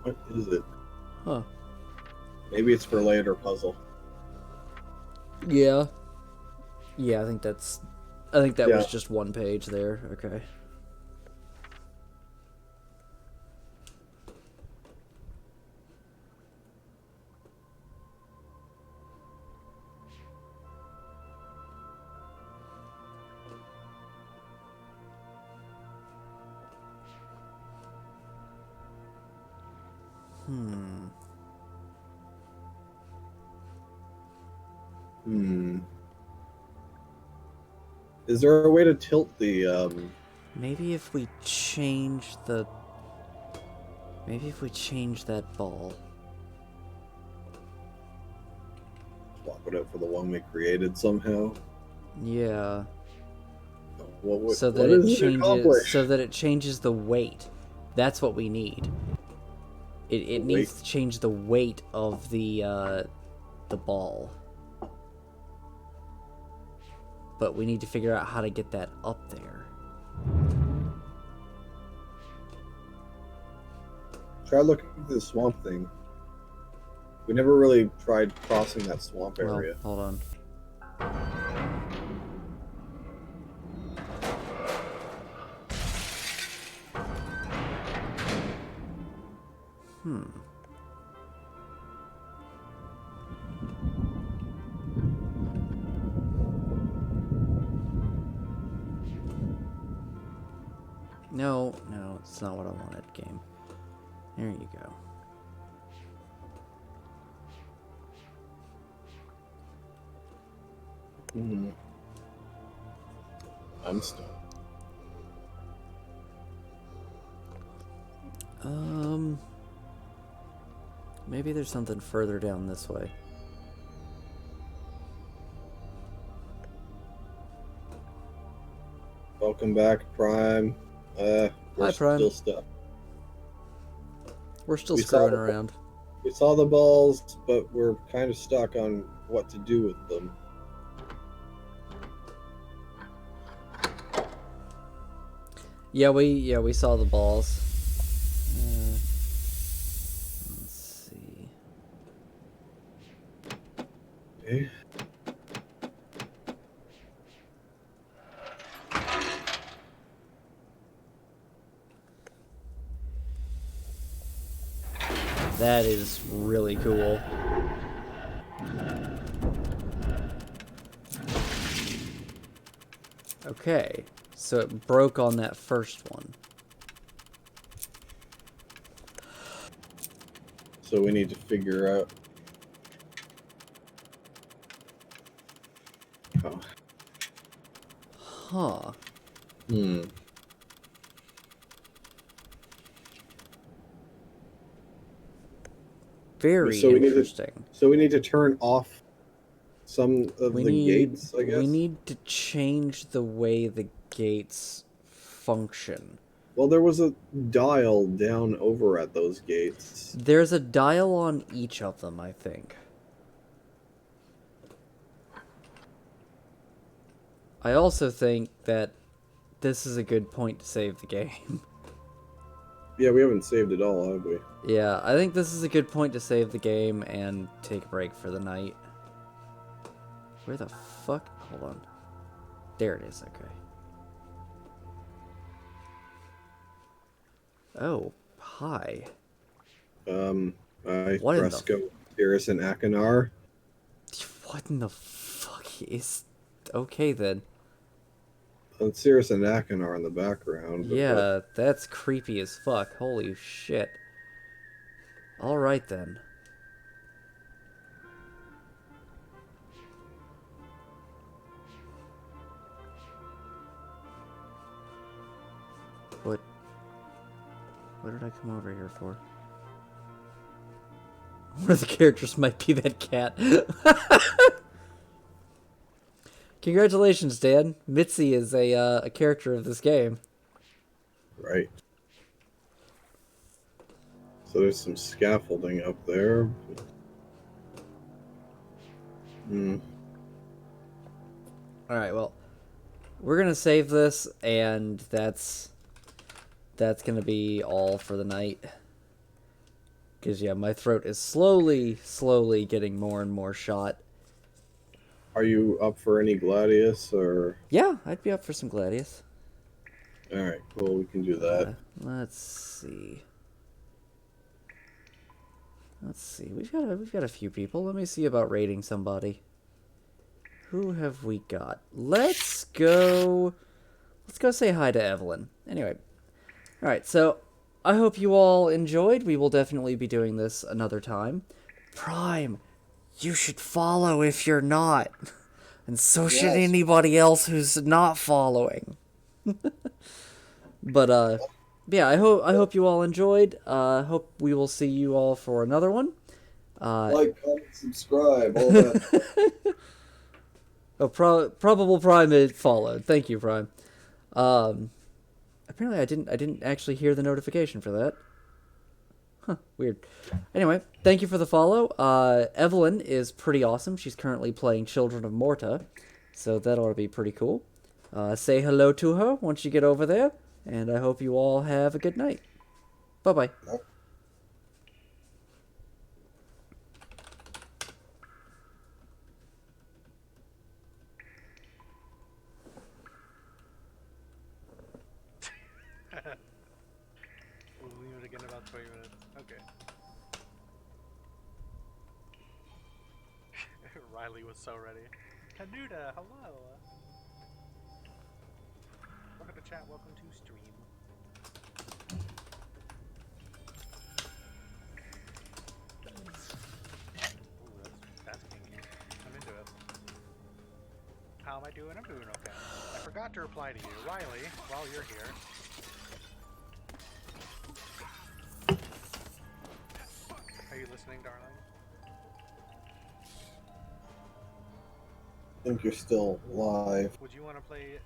What is it? Huh. Maybe it's for later puzzle. Yeah. Yeah, I think that Yeah. was just one page there. Okay. Is there a way to tilt the Maybe if we change the... Maybe if we change that ball. swap it out for the one we created somehow? Yeah. So that it changes the weight. That's what we need. It needs to change the weight of the ball. But we need to figure out how to get that up there. Try looking at the swamp thing. We never really tried crossing that swamp area. Hold on. No, it's not what I wanted, game. There you go. I'm stuck. Maybe there's something further down this way. Welcome back, Prime. We're Hi, Prime. still stuck. We're still We screwing saw- around. We saw the balls, but we're kind of stuck on what to do with them. Yeah, we saw the balls. Let's see. Okay. That is really cool. Okay, so it broke on that first one. So we need to figure out. Oh. Huh. Very interesting. So we need to turn off some of the gates, I guess. We need to change the way the gates function. Well, there was a dial down over at those gates. There's a dial on each of them, I think. I also think that this is a good point to save the game. Yeah, we haven't saved it all, have we? Yeah, I think this is a good point to save the game and take a break for the night. Where the fuck? Hold on. There it is, okay. Oh, hi. Fresco, Cirrus, and Akanar. What in the fuck is... Okay, then. And Cirrus and Akanar in the background. Yeah, that's creepy as fuck. Holy shit. Alright, then. What did I come over here for? One of the characters might be that cat. Congratulations, Dan. Mitzi is a character of this game. Right. So there's some scaffolding up there. Alright, well, we're gonna save this, and that's gonna be all for the night. Because, yeah, my throat is slowly getting more and more shot. Are you up for any Gladius, or...? Yeah, I'd be up for some Gladius. Alright, cool, we can do that. Let's see. We've got a few people. Let me see about raiding somebody. Who have we got? Let's go say hi to Evelyn. Anyway. Alright, so I hope you all enjoyed. We will definitely be doing this another time. Prime, you should follow if you're not. And so should anybody else who's not following. But yeah, I hope you all enjoyed. Hope we will see you all for another one. Like, comment, subscribe, all that. Oh, probable Prime it followed. Thank you, Prime. Apparently I didn't actually hear the notification for that. Huh, weird. Anyway, thank you for the follow. Evelyn is pretty awesome. She's currently playing Children of Morta, so that ought to be pretty cool. Say hello to her once you get over there, and I hope you all have a good night. Bye-bye. We'll leave it again in about 20 minutes. Okay. Riley was so ready. Canuta, hello! Welcome to chat, welcome to stream. Ooh, that's kinky. I'm into it. How am I doing? I'm doing okay. I forgot to reply to you. Riley, while you're here. Are you listening, darling? I think you're still live. Would you want to play